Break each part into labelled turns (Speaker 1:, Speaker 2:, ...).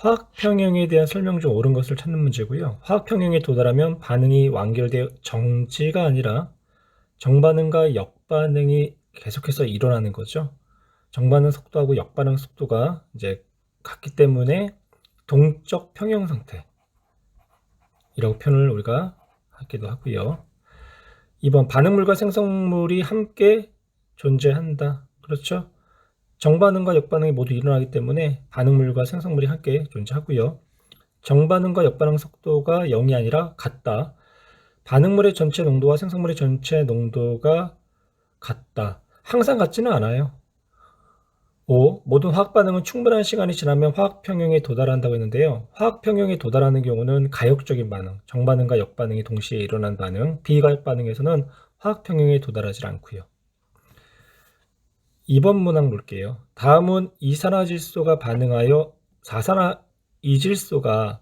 Speaker 1: 화학평형에 대한 설명 중 옳은 것을 찾는 문제고요. 화학평형에 도달하면 반응이 완결되어 정지가 아니라 정반응과 역반응이 계속해서 일어나는 거죠. 정반응 속도하고 역반응 속도가 이제 같기 때문에 동적 평형 상태이라고 표현을 우리가 하기도 하고요. 2번 반응물과 생성물이 함께 존재한다. 그렇죠? 정반응과 역반응이 모두 일어나기 때문에 반응물과 생성물이 함께 존재하고요. 정반응과 역반응 속도가 0이 아니라 같다. 반응물의 전체 농도와 생성물의 전체 농도가 같다. 항상 같지는 않아요. 5. 모든 화학 반응은 충분한 시간이 지나면 화학 평형에 도달한다고 했는데요. 화학 평형에 도달하는 경우는 가역적인 반응, 정반응과 역반응이 동시에 일어난 반응, 비가역 반응에서는 화학 평형에 도달하지 않고요. 2번 문항 볼게요. 다음은 이산화질소가 반응하여 사산화이질소가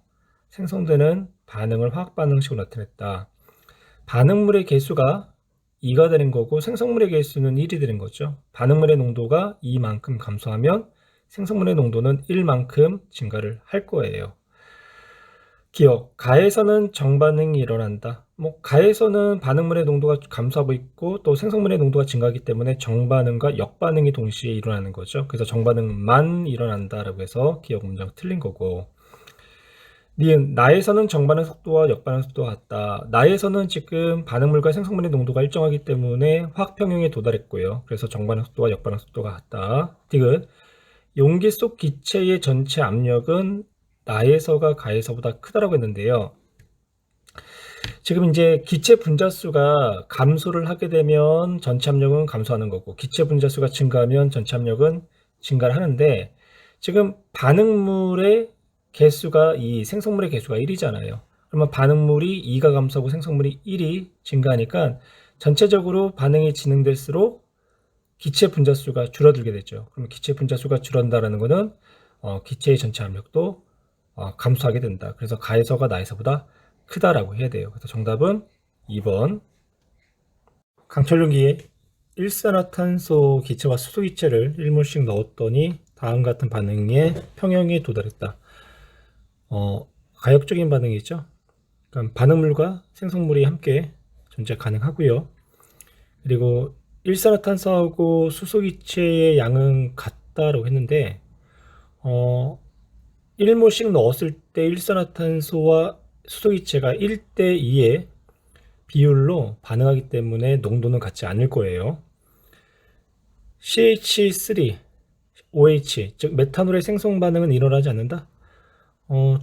Speaker 1: 생성되는 반응을 화학 반응식으로 나타냈다. 반응물의 개수가 2가 되는 거고 생성물의 개수는 1이 되는 거죠. 반응물의 농도가 2만큼 감소하면 생성물의 농도는 1만큼 증가를 할 거예요. 기억, 가에서는 정반응이 일어난다. 가에서는 반응물의 농도가 감소하고 있고 또 생성물의 농도가 증가하기 때문에 정반응과 역반응이 동시에 일어나는 거죠. 그래서 정반응만 일어난다라고 해서 기억 문장 틀린 거고. 니은 나에서는 정반응 속도와 역반응 속도가 같다. 나에서는 지금 반응물과 생성물의 농도가 일정하기 때문에 화학평형에 도달했고요. 그래서 정반응 속도와 역반응 속도가 같다. 디귿 용기 속 기체의 전체 압력은 나에서가 가에서보다 크다라고 했는데요. 지금 이제 기체 분자수가 감소를 하게 되면 전체 압력은 감소하는 거고 기체 분자수가 증가하면 전체 압력은 증가를 하는데 지금 반응물의 개수가 생성물의 개수가 1이잖아요. 그러면 반응물이 2가 감소하고 생성물이 1이 증가하니까 전체적으로 반응이 진행될수록 기체 분자수가 줄어들게 되죠. 그러면 기체 분자수가 줄어든다는 것은 기체의 전체 압력도 감소하게 된다. 그래서 가에서가 나에서보다 크다라고 해야 돼요. 그래서 정답은 2번. 강철용기에 일산화탄소 기체와 수소 기체를 1몰씩 넣었더니 다음 같은 반응에 평형에 도달했다. 가역적인 반응이죠. 그러니까 반응물과 생성물이 함께 존재 가능하고요. 그리고 일산화탄소하고 수소 기체의 양은 같다라고 했는데 1몰씩 넣었을 때 일산화탄소와 수소 기체가 1대 2의 비율로 반응하기 때문에 농도는 같지 않을 거예요. CH3, OH, 즉 메탄올의 생성 반응은 일어나지 않는다.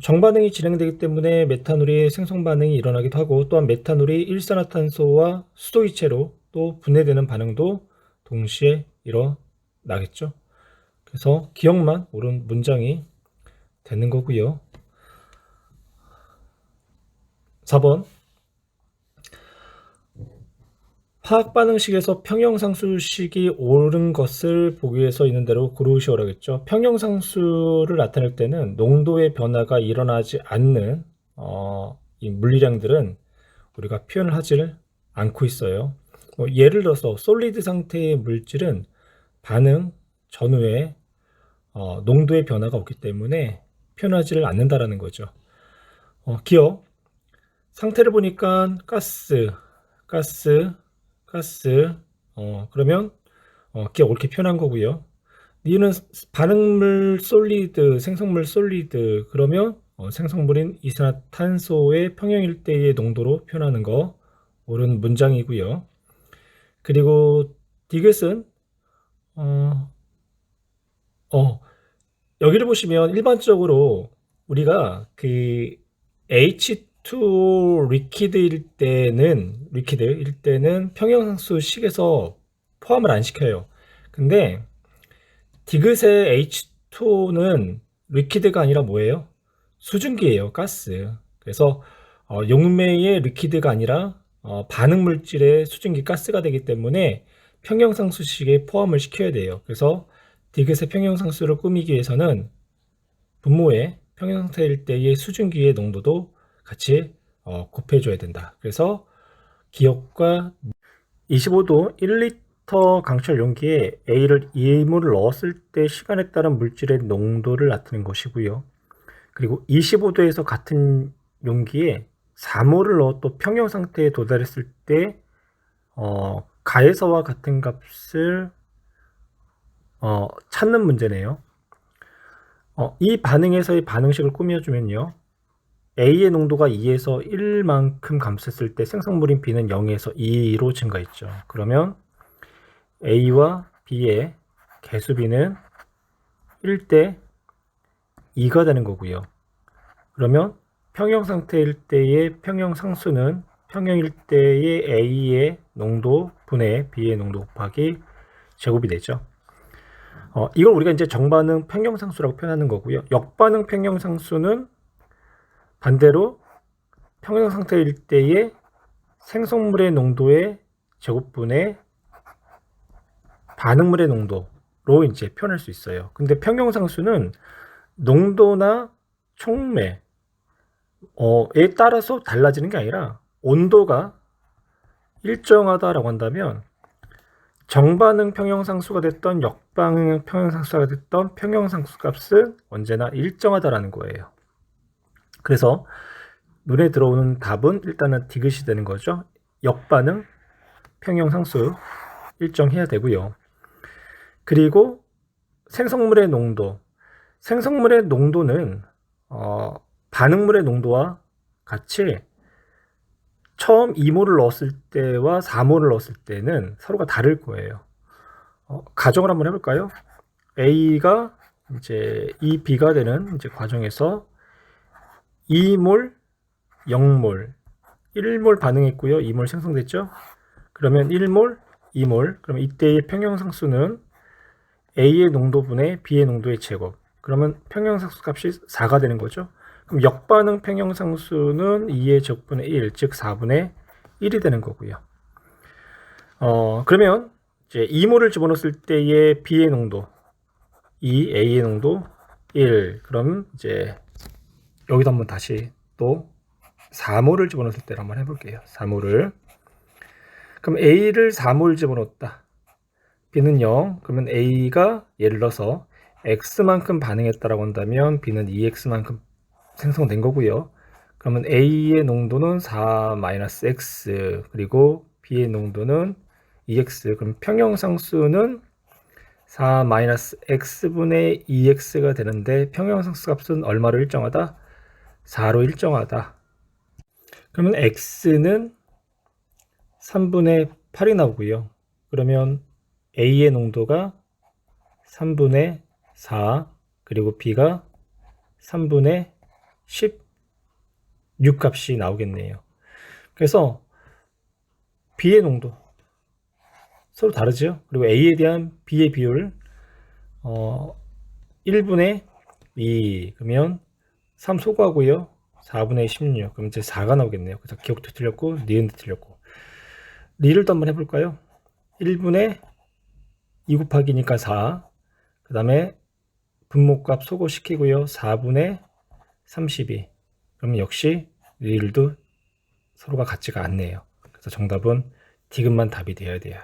Speaker 1: 정반응이 진행되기 때문에 메탄올의 생성 반응이 일어나기도 하고 또한 메탄올이 일산화탄소와 수소기체로 또 분해되는 반응도 동시에 일어나겠죠. 그래서 기억만 옳은 문장이 되는 거고요. 4번 화학 반응식에서 평형상수식이 옳은 것을 보기 위해서 있는 대로 고르시오라겠죠. 평형상수를 나타낼 때는 농도의 변화가 일어나지 않는 이 물리량들은 우리가 표현을 하지를 않고 있어요. 예를 들어서 솔리드 상태의 물질은 반응 전후에 농도의 변화가 없기 때문에 표현하지를 않는다라는 거죠. 기억 상태를 보니까 가스 그러면 기억 옳게 표현한 거고요. 니는 반응물 솔리드, 생성물 솔리드 그러면 생성물인 이산화탄소의 평형일대의 농도로 표현하는 거 옳은 문장이고요. 그리고 디귿은 여기를 보시면 일반적으로 우리가 그 H2O 리퀴드일 때는 평형상수식에서 포함을 안 시켜요. 근데 디귿의 H2O는 리퀴드가 아니라 뭐예요? 수증기예요. 가스. 그래서 용매의 리퀴드가 아니라 반응 물질의 수증기 가스가 되기 때문에 평형상수식에 포함을 시켜야 돼요. 그래서 디귿의 평형상수를 꾸미기 위해서는 분모의 평형상태일 때의 수증기의 농도도 같이 곱해줘야 된다. 그래서 기억과 25도 1리터 강철 용기에 A를 2물을 넣었을 때 시간에 따른 물질의 농도를 나타낸 것이고요. 그리고 25도에서 같은 용기에 4몰을 넣어 또 평형 상태에 도달했을 때 가에서와 같은 값을 찾는 문제네요. 이 반응에서의 반응식을 꾸며주면요. A의 농도가 2에서 1만큼 감소했을 때 생성물인 B는 0에서 2로 증가했죠. 그러면 A와 B의 개수비는 1대 2가 되는 거고요. 그러면 평형 상태일 때의 평형 상수는 평형일 때의 A의 농도 분의 B의 농도 곱하기 제곱이 되죠. 이걸 우리가 이제 정반응 평형 상수라고 표현하는 거고요. 역반응 평형 상수는 반대로 평형 상태일 때의 생성물의 농도의 제곱분의 반응물의 농도로 이제 표현할 수 있어요. 근데 평형 상수는 농도나 촉매에 따라서 달라지는 게 아니라 온도가 일정하다라고 한다면 정반응 평형상수가 됐던 역반응 평형상수가 됐던 평형상수 값은 언제나 일정하다라는 거예요. 그래서 눈에 들어오는 답은 일단은 디귿이 되는 거죠. 역반응 평형상수 일정해야 되고요. 그리고 생성물의 농도는 반응물의 농도와 같이 처음 2몰을 넣었을 때와 4몰을 넣었을 때는 서로가 다를 거예요. 가정을 한번 해볼까요? A가 이제 이 B가 되는 이제 과정에서 2몰, 0몰, 1몰 반응했고요. 2몰 생성됐죠? 그러면 1몰, 2몰. 그러면 이때의 평형상수는 A의 농도분의 B의 농도의 제곱. 그러면 평형상수 값이 4가 되는 거죠. 그럼 역반응 평형상수는 2의 제곱분의 1, 즉 4분의 1이 되는 거고요. 그러면 이제 2몰을 집어넣었을 때의 B의 농도 2, A의 농도 1. 그럼 이제 여기도 한번 다시 또 4몰을 집어넣었을 때를 한번 해볼게요. 4몰을. 그럼 A를 4몰 집어넣었다. B는 0. 그러면 A가 예를 들어서 X만큼 반응했다라고 한다면 B는 2X만큼 생성된 거고요. 그러면 A의 농도는 4-X 그리고 B의 농도는 2X. 그럼 평형상수는 4-X분의 2X가 되는데 평형상수 값은 얼마로 일정하다? 4로 일정하다. 그러면 X는 3분의 8이 나오고요. 그러면 A의 농도가 3분의 4 그리고 B가 3분의 16 값이 나오겠네요. 그래서 B의 농도 서로 다르죠. 그리고 A에 대한 B의 비율 1분의 2 그러면 3 소거하고요. 4분의 16 그럼 이제 4가 나오겠네요. 그래서 기억도 틀렸고 니은도 틀렸고 리를 또 한번 해볼까요? 1분의 2 곱하기니까 4 그 다음에 분모값 소거시키고요. 4분의 32 그럼 역시 리을도 서로가 같지가 않네요. 그래서 정답은 디귿만 답이 되어야 돼요.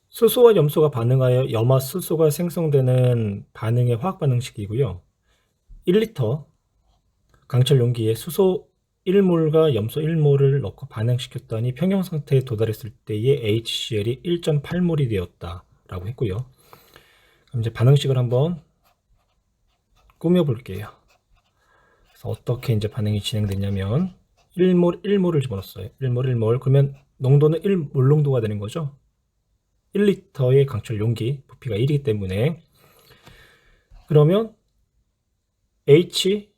Speaker 1: 수소와 염소가 반응하여 염화수소가 생성되는 반응의 화학 반응식이고요. 1리터 강철 용기에 수소 1몰과 염소 1몰을 넣고 반응시켰더니 평형 상태에 도달했을 때의 HCl이 1.8몰이 되었다라고 했고요. 그럼 이제 반응식을 한번 꾸며 볼게요. 그래서 어떻게 이제 반응이 진행됐냐면 1몰 1몰을 집어넣었어요. 1몰 1몰 그러면 농도는 1몰 농도가 되는 거죠. 1리터의 강철 용기 부피가 1이기 때문에 그러면 H2가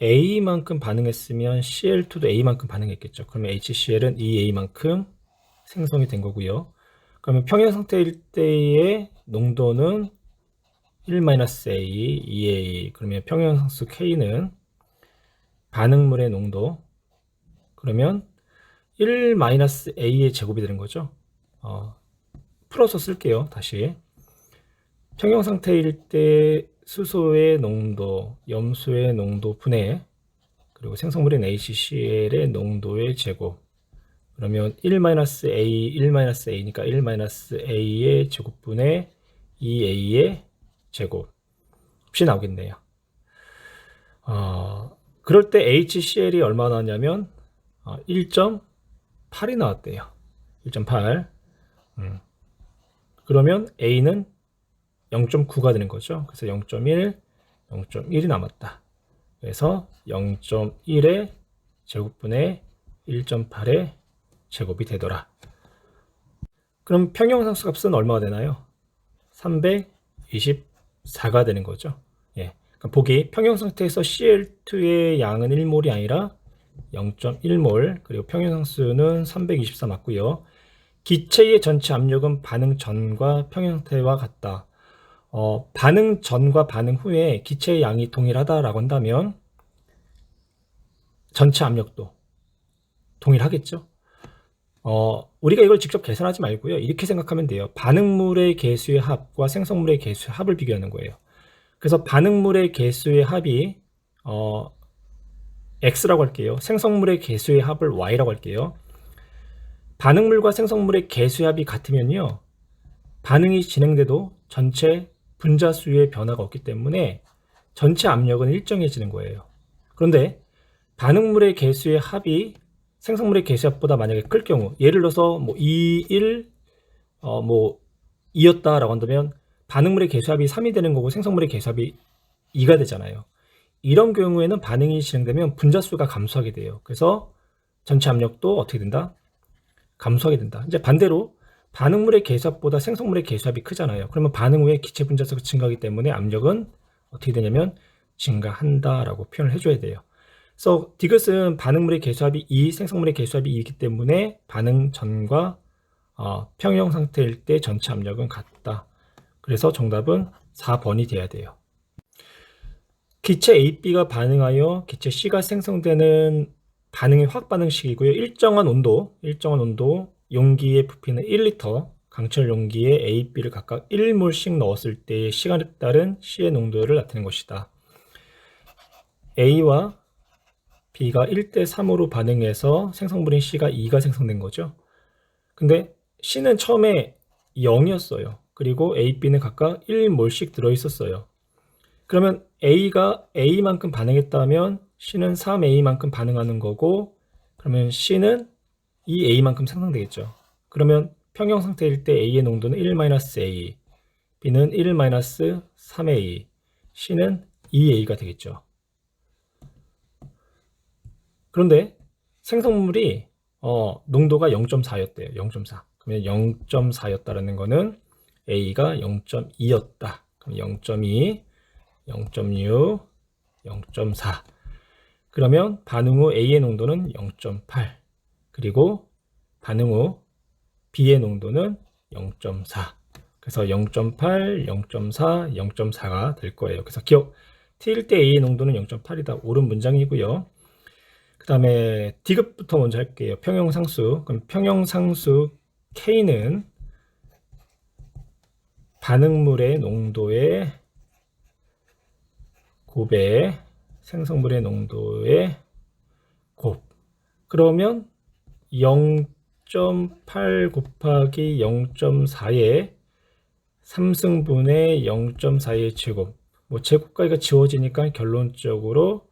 Speaker 1: A만큼 반응했으면 Cl2도 A만큼 반응했겠죠. 그러면 HCl은 2A만큼 생성이 된 거고요. 그러면 평형 상태일 때의 농도는 1-A, 2A. 그러면 평형상수 K는 반응물의 농도. 그러면 1-A의 제곱이 되는 거죠. 풀어서 쓸게요. 다시. 평형 상태일 때 수소의 농도, 염소의 농도 분해 그리고 생성물인 HCl의 농도의 제곱 그러면 1-A, 1-A니까 1-A의 제곱분의 2A의 제곱 없이 나오겠네요. 그럴 때 HCl이 얼마 나왔냐면 1.8이 나왔대요. 1.8. 그러면 A는 0.9가 되는 거죠. 그래서 0.1, 0.1이 남았다. 그래서 0.1의 제곱분의 1.8의 제곱이 되더라. 그럼 평형상수 값은 얼마가 되나요? 324가 되는 거죠. 예. 그러니까 보기 평형 상태에서 Cl2의 양은 1몰이 아니라 0.1몰, 그리고 평형상수는 324 맞고요. 기체의 전체 압력은 반응 전과 평형 상태와 같다. 반응 전과 반응 후에 기체의 양이 동일하다라고 한다면 전체 압력도 동일하겠죠. 우리가 이걸 직접 계산하지 말고요. 이렇게 생각하면 돼요. 반응물의 개수의 합과 생성물의 개수의 합을 비교하는 거예요. 그래서 반응물의 개수의 합이 X라고 할게요. 생성물의 개수의 합을 Y라고 할게요. 반응물과 생성물의 개수의 합이 같으면요, 반응이 진행돼도 전체 분자수의 변화가 없기 때문에 전체 압력은 일정해지는 거예요. 그런데 반응물의 개수의 합이 생성물의 개수의 합보다 만약에 클 경우, 예를 들어서 뭐 2, 1, 2였다라고 한다면 반응물의 개수합이 3이 되는 거고 생성물의 개수합이 2가 되잖아요. 이런 경우에는 반응이 진행되면 분자수가 감소하게 돼요. 그래서 전체 압력도 어떻게 된다? 감소하게 된다. 이제 반대로 반응물의 개수합보다 생성물의 개수합이 크잖아요. 그러면 반응 후에 기체 분자수가 증가하기 때문에 압력은 어떻게 되냐면 증가한다라고 표현을 해줘야 돼요. 그래서 디귿은 반응물의 개수합이 2, 생성물의 개수합이 2이기 때문에 반응 전과 평형 상태일 때 전체 압력은 같다. 그래서 정답은 4번이 돼야 돼요. 기체 A, B가 반응하여 기체 C가 생성되는 반응의 확반응식이고요. 일정한 온도, 용기에 부피는 1리터, 강철 용기에 A, B를 각각 1몰씩 넣었을 때의 시간에 따른 C의 농도를 나타낸 것이다. A와 B가 1대 3으로 반응해서 생성물인 C가 2가 생성된 거죠. 근데 C는 처음에 0이었어요. 그리고 A, B는 각각 1몰씩 들어있었어요. 그러면 A가 A만큼 반응했다면 C는 3A만큼 반응하는 거고, 그러면 C는 2A만큼 생성되겠죠. 그러면 평형 상태일 때 A의 농도는 1-A, B는 1-3A, C는 2A가 되겠죠. 그런데 생성물이 농도가 0.4였대요. 0.4. 그러면 0.4였다라는 거는 A가 0.2였다. 그럼 0.2, 0.6, 0.4. 그러면 반응 후 A의 농도는 0.8. 그리고 반응 후 B의 농도는 0.4. 그래서 0.8, 0.4, 0.4가 될 거예요. 그래서 기억, T일 때 A의 농도는 0.8이다. 옳은 문장이고요. 그 다음에 D급부터 먼저 할게요. 평형상수. 그럼 평형상수 K는 반응물의 농도의 곱에 생성물의 농도의 곱. 그러면 0.8 곱하기 0.4의 3승분의 0.4의 제곱. 제곱까지가 지워지니까 결론적으로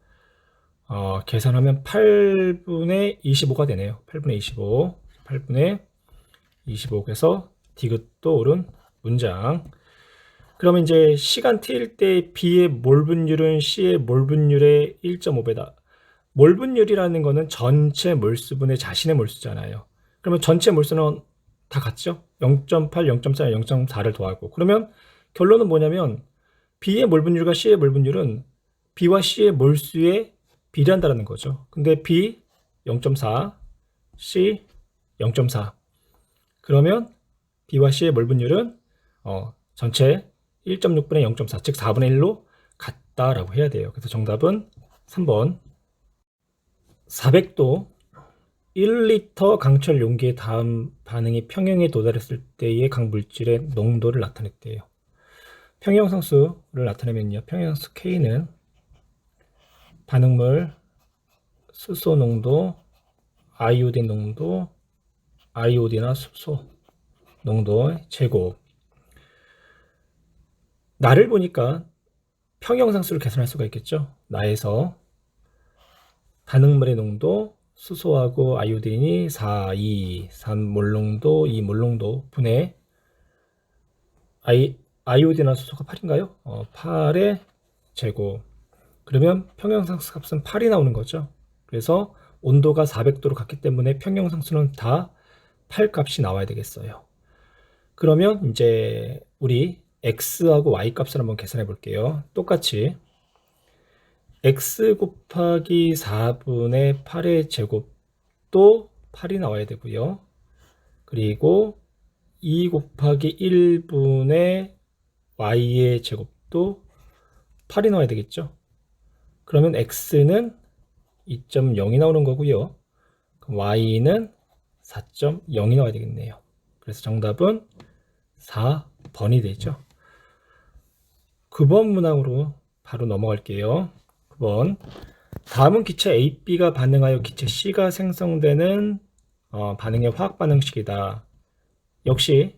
Speaker 1: 계산하면 8분의 25가 되네요. 8분의 25. 8분의 25에서 디귿도 옳은 문장. 그러면 이제 시간 t일 때 B의 몰분율은 C의 몰분율의 1.5배다. 몰분율이라는 거는 전체 몰수분의 자신의 몰수잖아요. 그러면 전체 몰수는 다 같죠? 0.8, 0.4, 0.4를 더하고. 그러면 결론은 뭐냐면 B의 몰분율과 C의 몰분율은 B와 C의 몰수에 비례한다는 거죠. 근데 B 0.4, C 0.4. 그러면 B와 C의 몰분율은 전체 1.6분의 0.4, 즉 4분의 1로 같다라고 해야 돼요. 그래서 정답은 3번. 400도 1리터 강철 용기의 다음 반응이 평형에 도달했을 때의 강물질의 농도를 나타냈대요. 평형상수를 나타내면요, 평형상수 K는 반응물 수소 농도, 아이오딘 농도, 아이오딘이나 수소 농도의 제곱. 나를 보니까 평형상수를 계산할 수가 있겠죠. 나에서 반응물의 농도 수소하고 아이오딘이 4, 2, 3몰농도, 2몰농도 분의 아이오딘과 수소가 8인가요? 8의 제곱. 그러면 평형상수 값은 8이 나오는 거죠. 그래서 온도가 400도로 갔기 때문에 평형상수는 다 8 값이 나와야 되겠어요. 그러면 이제 우리 x하고 y 값을 한번 계산해 볼게요. 똑같이 x 곱하기 4분의 8의 제곱도 8이 나와야 되고요. 그리고 2 곱하기 1분의 y의 제곱도 8이 나와야 되겠죠. 그러면 x는 2.0이 나오는 거고요. 그럼 y는 4.0이 나와야 되겠네요. 그래서 정답은 4번이 되죠. 9번 문항으로 바로 넘어갈게요. 9번. 다음은 기체 A, B가 반응하여 기체 C가 생성되는 반응의 화학 반응식이다. 역시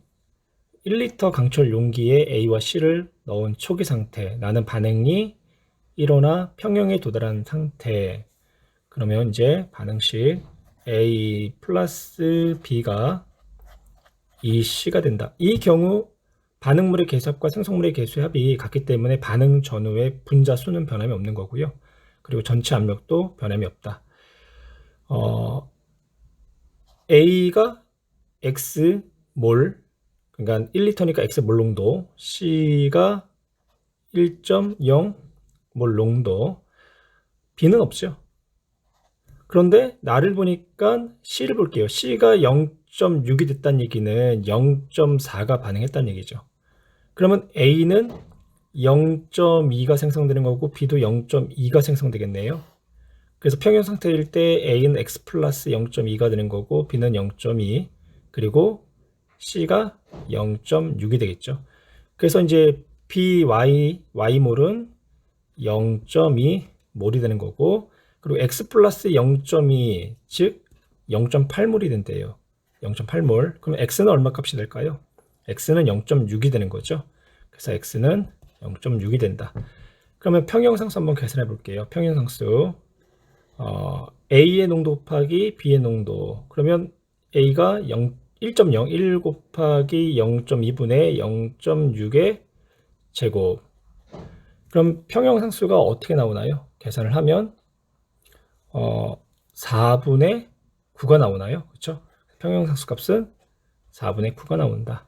Speaker 1: 1리터 강철 용기에 A와 C를 넣은 초기 상태, 나는 반응이 일어나 평형에 도달한 상태. 그러면 이제 반응식 A 플러스 B가 C가 된다. 이 경우 반응물의 개수합과 생성물의 개수의 합이 같기 때문에 반응 전후의 분자 수는 변함이 없는 거고요. 그리고 전체 압력도 변함이 없다. A가 X몰, 그러니까 1리터니까 X몰 농도, C가 1.0몰 농도, B는 없죠. 그런데 나를 보니까 C를 볼게요. C가 0.6이 됐다는 얘기는 0.4가 반응했다는 얘기죠. 그러면 A는 0.2가 생성되는 거고 B도 0.2가 생성되겠네요. 그래서 평형 상태일 때 A는 X 플러스 0.2가 되는 거고 B는 0.2, 그리고 C가 0.6이 되겠죠. 그래서 이제 Y몰은 0.2몰이 되는 거고, 그리고 X 플러스 0.2, 즉 0.8몰이 된대요. 0.8몰. 그럼 X는 얼마 값이 될까요? X는 0.6이 되는 거죠. 그래서 X는 0.6이 된다. 그러면 평형상수 한번 계산해 볼게요. 평형상수. A의 농도 곱하기 B의 농도. 그러면 A가 1.0, 1 곱하기 0.2분의 0.6의 제곱. 그럼 평형상수가 어떻게 나오나요? 계산을 하면 4분의 9가 나오나요? 그렇죠? 평형상수 값은 4분의 9가 나온다.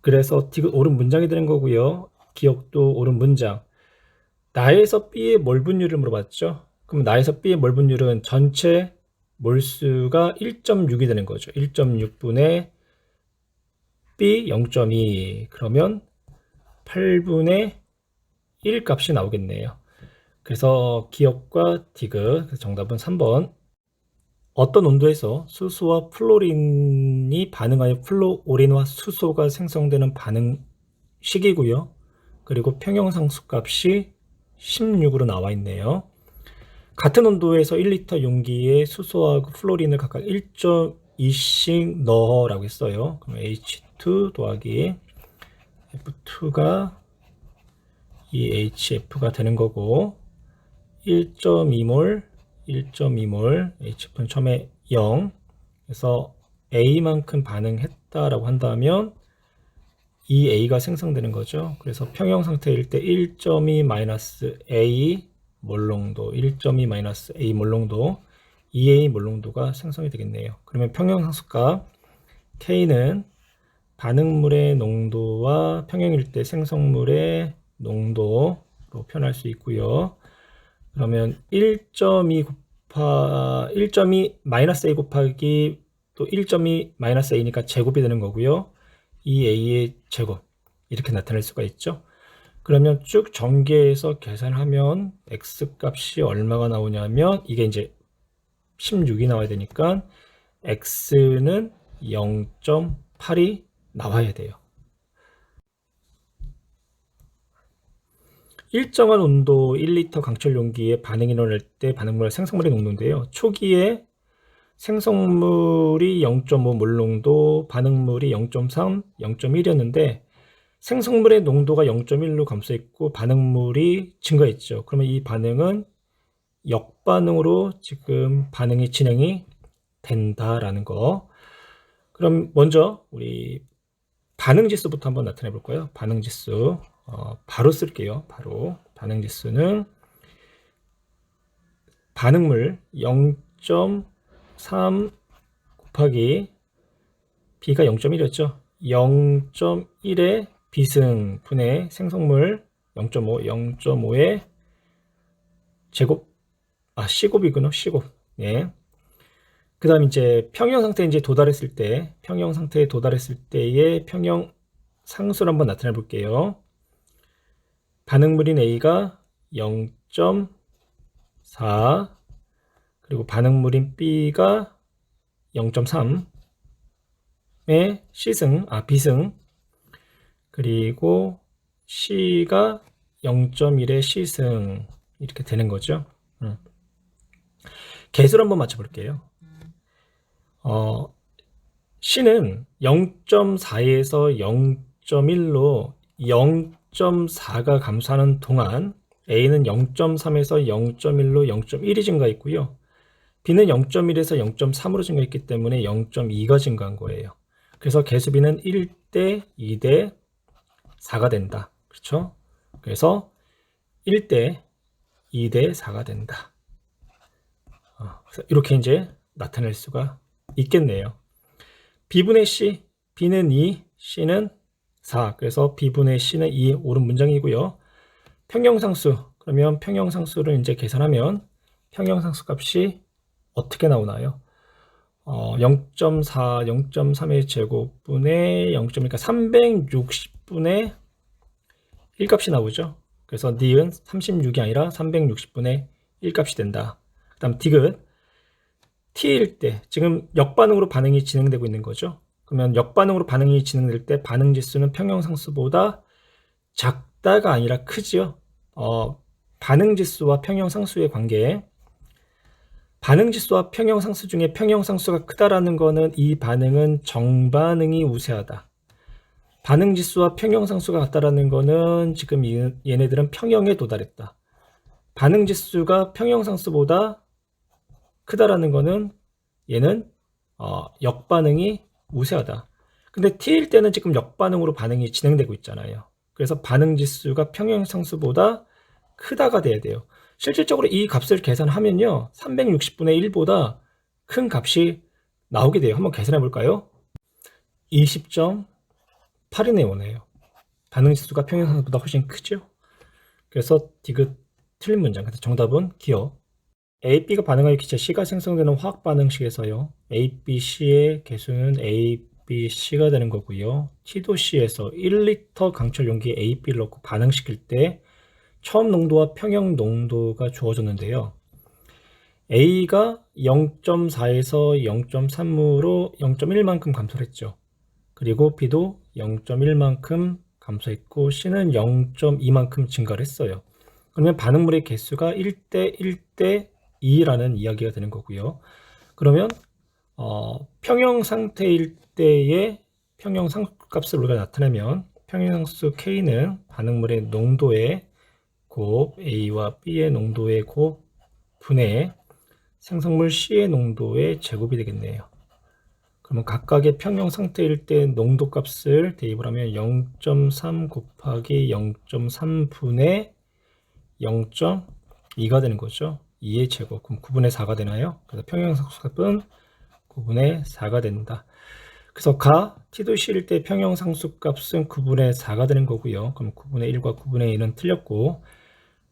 Speaker 1: 그래서 디귿 옳은 문장이 되는 거고요. 기억도 옳은 문장. 나에서 B의 몰 분율을 물어봤죠. 그럼 나에서 B의 몰 분율은 전체 몰수가 1.6이 되는 거죠. 1.6분의 B 0.2, 그러면 8분의 1 값이 나오겠네요. 그래서 기억과 디귿, 정답은 3번. 어떤 온도에서 수소와 플로린이 반응하여 플로오린과 수소가 생성되는 반응식이고요. 그리고 평형상수 값이 16으로 나와 있네요. 같은 온도에서 1리터 용기에 수소하고 플로린을 각각 1.2씩 넣어라고 했어요. 그럼 H2 더하기 F2가 HF가 되는 거고, 1.2몰, 1.2몰, HF는 처음에 0. 그래서 A만큼 반응했다라고 한다면 이 A가 생성되는 거죠. 그래서 평형 상태일 때 1.2-A 몰농도, 1.2-A 몰농도, 2A 몰농도가 생성이 되겠네요. 그러면 평형 상수값 K는 반응물의 농도와 평형일 때 생성물의 농도로 표현할 수 있고요. 그러면 1.2-A 곱하기 또 1.2-A니까 제곱이 되는 거고요. 2A의 제곱, 이렇게 나타낼 수가 있죠. 그러면 쭉 전개해서 계산하면 X 값이 얼마가 나오냐면, 이게 이제 16이 나와야 되니까 X는 0.8이 나와야 돼요. 일정한 온도 1리터 강철 용기에 반응이 일어날 때 반응물 생성물의 농도인데요. 초기에 생성물이 0.5몰 농도, 반응물이 0.3, 0.1이었는데 생성물의 농도가 0.1로 감소했고 반응물이 증가했죠. 그러면 이 반응은 역반응으로 지금 반응이 진행이 된다라는 거. 그럼 먼저 우리 반응지수부터 한번 나타내 볼까요? 반응지수 바로 쓸게요. 바로 반응지수는 반응물 0.3 곱하기 B가 0.1이었죠. 0.1의 비승분의 생성물 0.5, 0.5의 제곱, C곱이구나, C곱. 예. 그 다음 이제 평형 상태에 이제 도달했을 때, 평형 상태에 도달했을 때의 평형 상수를 한번 나타내 볼게요. 반응물인 A가 0.4, 그리고 반응물인 B가 0.3의 B승, 그리고 C가 0.1의 C승, 이렇게 되는 거죠. 개수를 한번 맞춰 볼게요. C는 0.4에서 0.1로 0.4가 감소하는 동안 A는 0.3에서 0.1로 0.1이 증가했고요. B는 0.1에서 0.3으로 증가했기 때문에 0.2가 증가한 거예요. 그래서 개수 B는 1대 2대 4가 된다. 그렇죠? 그래서 1대 2대 4가 된다. 그래서 이렇게 이제 나타낼 수가 있겠네요. B분의 C, B는 2, C는 4. 그래서 B분의 C는 2 옳은 문장이고요. 평형상수, 그러면 평형상수를 이제 계산하면 평형상수 값이 어떻게 나오나요? 0.4, 0.3의 제곱분의 0.1, 그러니까 360분의 1값이 나오죠. 그래서 니은 36이 아니라 360분의 1값이 된다. 그 다음 디귿, T일 때 지금 역반응으로 반응이 진행되고 있는 거죠. 그러면 역반응으로 반응이 진행될 때 반응지수는 평형상수보다 작다가 아니라 크지요. 반응지수와 평형상수의 관계, 반응지수와 평형상수 중에 평형상수가 크다라는 거는 이 반응은 정반응이 우세하다. 반응지수와 평형상수가 같다라는 거는 지금 얘네들은 평형에 도달했다. 반응지수가 평형상수보다 크다라는 거는 얘는 역반응이 우세하다. 근데 T일 때는 지금 역반응으로 반응이 진행되고 있잖아요. 그래서 반응지수가 평형상수보다 크다가 돼야 돼요. 실질적으로 이 값을 계산하면요, 360분의 1보다 큰 값이 나오게 돼요. 한번 계산해 볼까요? 20.8이 나오네요. 반응지수가 평형상수보다 훨씬 크죠? 그래서 디귿 틀린 문장. 그래서 정답은 기억. A, B가 반응하여 기체 C가 생성되는 화학 반응식에서요, A, B, C의 개수는 A, B, C가 되는 거고요. T도시에서 1리터 강철 용기에 A, B를 넣고 반응시킬 때 처음 농도와 평형 농도가 주어졌는데요. A가 0.4에서 0.3으로 0.1만큼 감소를 했죠. 그리고 B도 0.1만큼 감소했고 C는 0.2만큼 증가를 했어요. 그러면 반응물의 개수가 1대 1대 2라는 이야기가 되는 거고요. 그러면 평형 상태일 때의 평형 상수값을 우리가 나타내면 평형상수 K는 반응물의 농도의 곱 A와 B의 농도의 곱 분의 생성물 C의 농도의 제곱이 되겠네요. 그러면 각각의 평형 상태일 때 농도값을 대입을 하면 0.3 곱하기 0.3분의 0.2가 되는 거죠. 2의 제곱, 그럼 9분의 4가 되나요? 그래서 평형상수값은 9분의 4가 된다. 그래서 T도시일 때 평형상수값은 9분의 4가 되는 거고요. 그럼 9분의 1과 9분의 2는 틀렸고,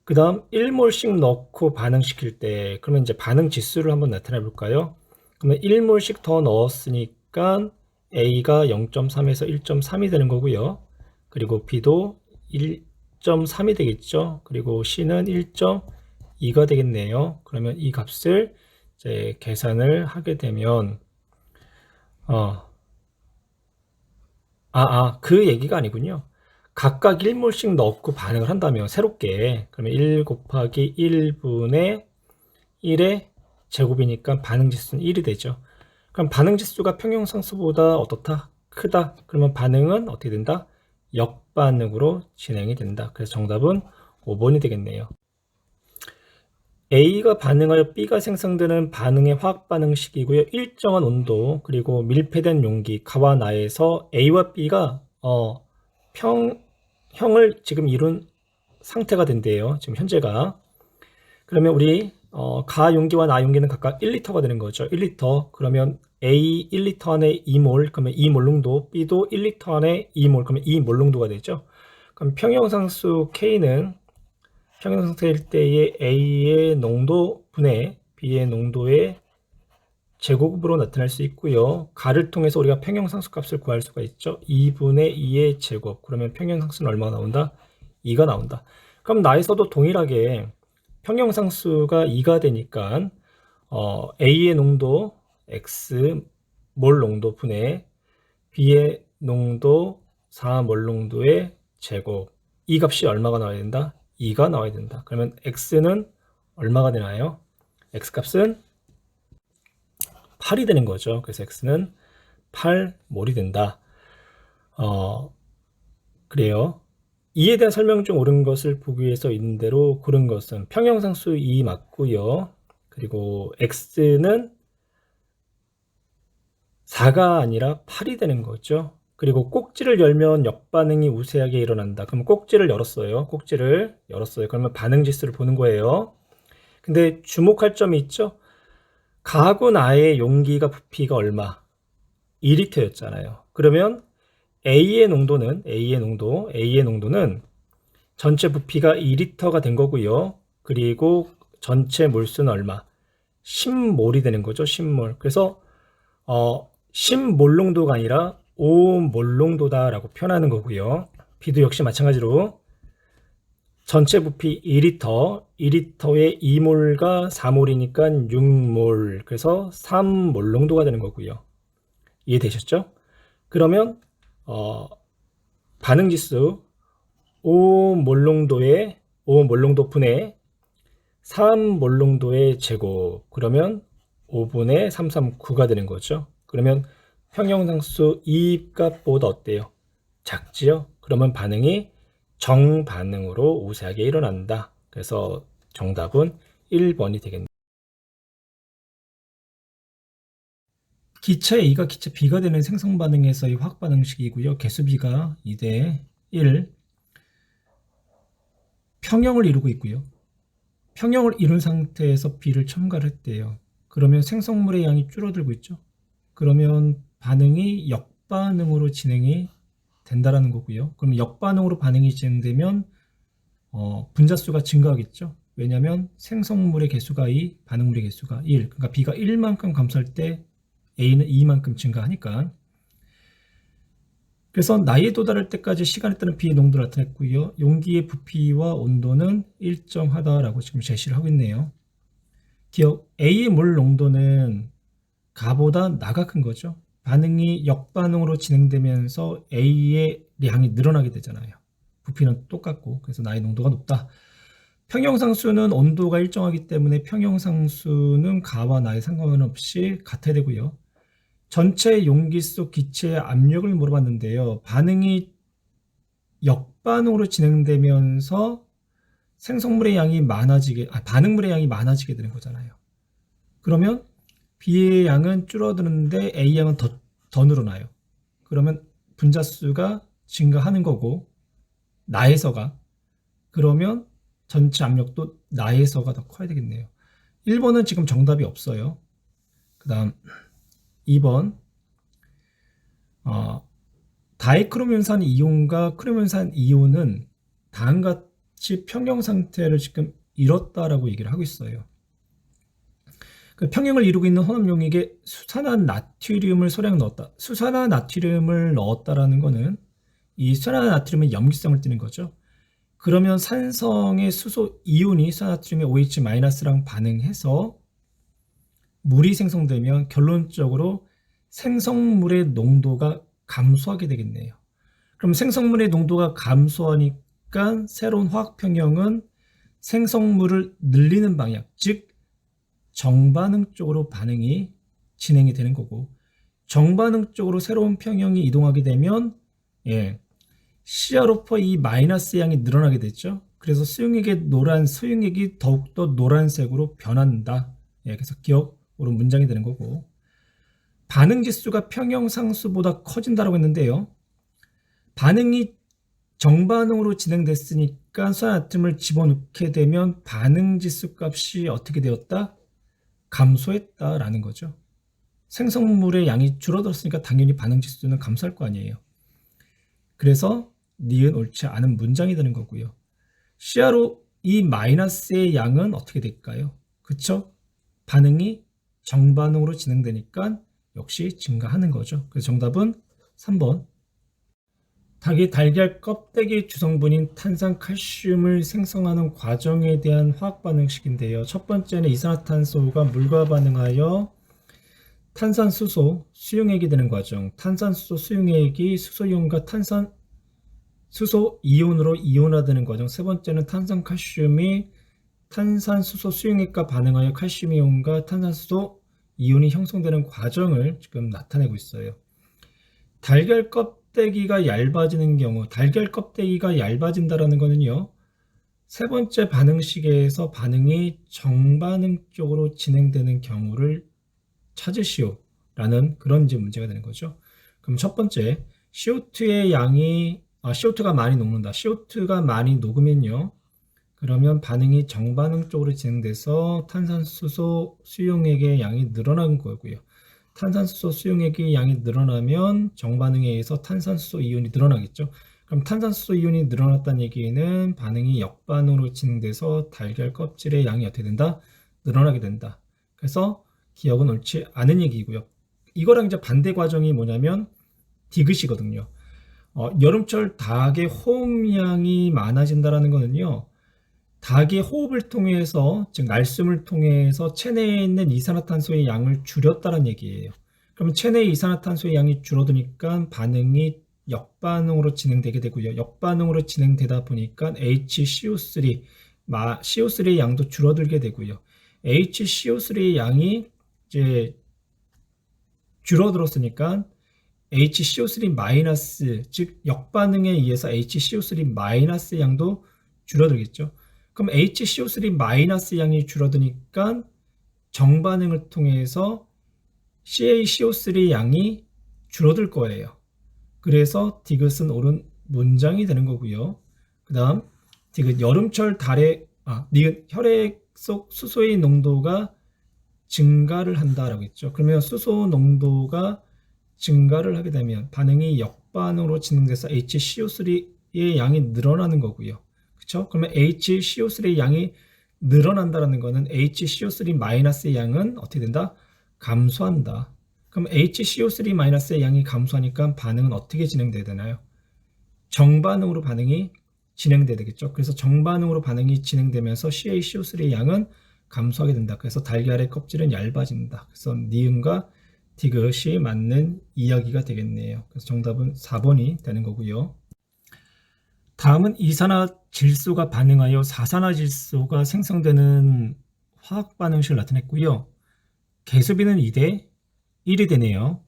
Speaker 1: 그 다음 1몰씩 넣고 반응시킬 때, 그러면 이제 반응 지수를 한번 나타내 볼까요? 그러면 1몰씩 더 넣었으니까 A가 0.3에서 1.3이 되는 거고요. 그리고 B도 1.3이 되겠죠. 그리고 C는 1.2가 되겠네요. 그러면 이 값을 이제 계산을 하게 되면, 그 얘기가 아니군요. 각각 1몰씩 넣고 반응을 한다면 새롭게, 그러면 1 곱하기 1분의 1의 제곱이니까 반응지수는 1이 되죠. 그럼 반응지수가 평형상수보다 어떻다? 크다. 그러면 반응은 어떻게 된다? 역반응으로 진행이 된다. 그래서 정답은 5번이 되겠네요. A가 반응하여 B가 생성되는 반응의 화학 반응식이고요. 일정한 온도 그리고 밀폐된 용기 가와 나에서 A와 B가 형을 지금 이룬 상태가 된대요. 지금 현재가. 그러면 우리 가 용기와 나 용기는 각각 1리터가 되는 거죠. 1리터. 그러면 A 1리터 안에 2몰, 그러면 2몰 농도, B도 1리터 안에 2몰, 그러면 2몰 농도가 되죠. 그럼 평형상수 K는 평형상태일 때의 A의 농도 분의 B의 농도의 제곱으로 나타날 수 있고요. 가를 통해서 우리가 평형상수 값을 구할 수가 있죠. 2분의 2의 제곱. 그러면 평형상수는 얼마가 나온다? 2가 나온다. 그럼 나에서도 동일하게 평형상수가 2가 되니까 A의 농도 X 몰 농도 분의 B의 농도 4몰 농도의 제곱. 이 값이 얼마가 나와야 된다? 2가 나와야 된다. 그러면 X는 얼마가 되나요? X 값은 8이 되는 거죠. 그래서 X는 8몰이 된다. 그래요. 이에 대한 설명 중 옳은 것을 보기 위해서 있는 대로 고른 것은 평형상수 2 맞고요. 그리고 X는 4가 아니라 8이 되는 거죠. 그리고 꼭지를 열면 역반응이 우세하게 일어난다. 그럼 꼭지를 열었어요. 꼭지를 열었어요. 그러면 반응 지수를 보는 거예요. 근데 주목할 점이 있죠. 가하고 나의 용기가 부피가 얼마? 2리터였잖아요. 그러면 A의 농도는 전체 부피가 2리터가 된 거고요. 그리고 전체 몰수는 얼마? 10몰이 되는 거죠. 10몰. 그래서 10몰 농도가 아니라 5몰 농도다라고 표현하는 거고요. B도 역시 마찬가지로 전체 부피 2리터, 2리터에 2몰과 4몰이니까 6몰, 그래서 3몰 농도가 되는 거고요. 이해되셨죠? 그러면 반응지수 5몰 농도 분의 3몰 농도의 제곱, 그러면 5분의 339가 되는 거죠. 그러면 평형상수 2 값보다 어때요? 작지요? 그러면 반응이 정반응으로 우세하게 일어난다. 그래서 정답은 1번이 되겠네요. 기차 A가 기차 B가 되는 생성 반응에서의 화학 반응식이고요. 개수 B가 2대 1. 평형을 이루고 있고요. 평형을 이룬 상태에서 B를 첨가를 했대요. 그러면 생성물의 양이 줄어들고 있죠. 그러면 반응이 역반응으로 진행이 된다라는 거고요. 그럼 역반응으로 반응이 진행되면 분자수가 증가하겠죠. 왜냐하면 생성물의 개수가 2, 반응물의 개수가 1. 그러니까 B가 1만큼 감소할 때 A는 2만큼 증가하니까. 그래서 나이에 도달할 때까지 시간에 따른 B의 농도를 나타냈고요. 용기의 부피와 온도는 일정하다라고 지금 제시를 하고 있네요. 기억 A의 몰 농도는 가보다 나가 큰 거죠. 반응이 역반응으로 진행되면서 A의 양이 늘어나게 되잖아요. 부피는 똑같고, 그래서 나의 농도가 높다. 평형상수는 온도가 일정하기 때문에 평형상수는 가와 나에 상관없이 같아야 되고요. 전체 용기 속 기체의 압력을 물어봤는데요. 반응이 역반응으로 진행되면서 생성물의 양이 반응물의 양이 많아지게 되는 거잖아요. 그러면 B의 양은 줄어드는데 A 양은 더 늘어나요. 그러면 분자수가 증가하는 거고, 나에서가. 그러면 전체 압력도 나에서가 더 커야 되겠네요. 1번은 지금 정답이 없어요. 그 다음 2번 다이크로면산 이온과 크로면산 이온은 다음같이 평형 상태를 지금 이뤘다라고 얘기를 하고 있어요. 그 평형을 이루고 있는 혼합용액에 수산화 나트륨을 소량 넣었다. 수산화 나트륨을 넣었다라는 거는 이 수산화 나트륨의 염기성을 띠는 거죠. 그러면 산성의 수소 이온이 수산화나트륨의 OH-랑 반응해서 물이 생성되면 결론적으로 생성물의 농도가 감소하게 되겠네요. 그럼 생성물의 농도가 감소하니까 새로운 화학평형은 생성물을 늘리는 방향, 즉 정반응 쪽으로 반응이 진행이 되는 거고, 정반응 쪽으로 새로운 평형이 이동하게 되면 CRO4 이 마이너스 양이 늘어나게 됐죠. 그래서 수용액이 더욱더 노란색으로 변한다. 예, 그래서 기억으로 문장이 되는 거고, 반응 지수가 평형상수보다 커진다라고 했는데요. 반응이 정반응으로 진행됐으니까 수산나트륨을 집어넣게 되면 반응 지수 값이 어떻게 되었다? 감소했다라는 거죠. 생성물의 양이 줄어들었으니까 당연히 반응 지수는 감소할 거 아니에요. 그래서 니은 옳지 않은 문장이 되는 거고요. CRO2-의 양은 어떻게 될까요? 그쵸? 반응이 정반응으로 진행되니까 역시 증가하는 거죠. 그래서 정답은 3번. 닭이 달걀 껍데기 주성분인 탄산칼슘을 생성하는 과정에 대한 화학 반응식인데요. 첫 번째는 이산화탄소가 물과 반응하여 탄산수소 수용액이 되는 과정. 탄산수소 수용액이 수소이온과 수소 이온으로 이온화되는 과정. 세 번째는 탄산칼슘이 탄산수소 수용액과 반응하여 칼슘 이온과 탄산수소 이온이 형성되는 과정을 지금 나타내고 있어요. 달걀 껍데기가 얇아지는 경우, 달걀 껍데기가 얇아진다라는 거는요, 세 번째 반응식에서 반응이 정반응 쪽으로 진행되는 경우를 찾으시오 라는 그런 이제 문제가 되는 거죠. 그럼 첫 번째, CO2가 많이 녹는다. CO2가 많이 녹으면요, 그러면 반응이 정반응 쪽으로 진행돼서 탄산수소 수용액의 양이 늘어나는 거고요. 탄산수소 수용액의 양이 늘어나면 정반응에 의해서 탄산수소 이온이 늘어나겠죠. 그럼 탄산수소 이온이 늘어났다는 얘기는 반응이 역반응으로 진행돼서 달걀 껍질의 양이 어떻게 된다? 늘어나게 된다. 그래서 기억은 옳지 않은 얘기고요. 이거랑 이제 반대 과정이 뭐냐면 디귿이거든요. 여름철 닭의 호흡량이 많아진다라는 거는요. 닭이 호흡을 통해서, 즉 날숨을 통해서 체내에 있는 이산화탄소의 양을 줄였다는 얘기예요. 그러면 체내의 이산화탄소의 양이 줄어드니까 반응이 역반응으로 진행되게 되고요. 역반응으로 진행되다 보니까 HCO3의 양도 줄어들게 되고요. HCO3의 양이 이제 줄어들었으니까 HCO3- 즉 역반응에 의해서 HCO3- 양도 줄어들겠죠. 그럼 HCO3- 양이 줄어드니까 정반응을 통해서 CaCO3 양이 줄어들 거예요. 그래서 디귿은 옳은 문장이 되는 거고요. 그 다음 디귿 니은 혈액 속 수소의 농도가 증가를 한다라고 했죠. 그러면 수소 농도가 증가를 하게 되면 반응이 역반응으로 진행돼서 HCO3의 양이 늘어나는 거고요. 그렇죠? 그러면 HCO3의 양이 늘어난다는 거는 HCO3-의 양은 어떻게 된다? 감소한다. 그럼 HCO3-의 양이 감소하니까 반응은 어떻게 진행돼야 되나요? 정반응으로 반응이 진행돼야 되겠죠. 그래서 정반응으로 반응이 진행되면서 CaCO3의 양은 감소하게 된다. 그래서 달걀의 껍질은 얇아진다. 그래서 니은과 디귿이 맞는 이야기가 되겠네요. 그래서 정답은 4번이 되는 거고요. 다음은 이산화질소가 반응하여 사산화질소가 생성되는 화학 반응식을 나타냈고요. 개수비는 2대 1이 되네요.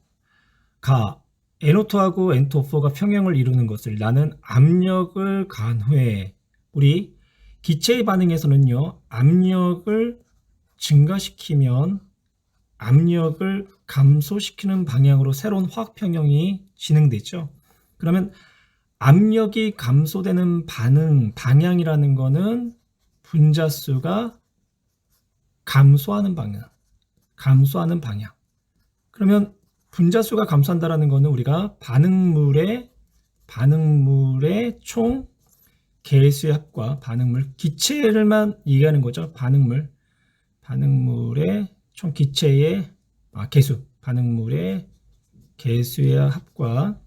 Speaker 1: NO2하고 N2O4가 평형을 이루는 것을 나는 압력을 가한 후에, 우리 기체의 반응에서는요, 압력을 증가시키면 압력을 감소시키는 방향으로 새로운 화학 평형이 진행되죠. 그러면 압력이 감소되는 방향이라는 거는 분자수가 감소하는 방향. 그러면 분자수가 감소한다라는 거는 우리가 반응물의 총 개수의 합과 기체를만 얘기하는 거죠. 반응물의 총 기체의 반응물의 개수의 합과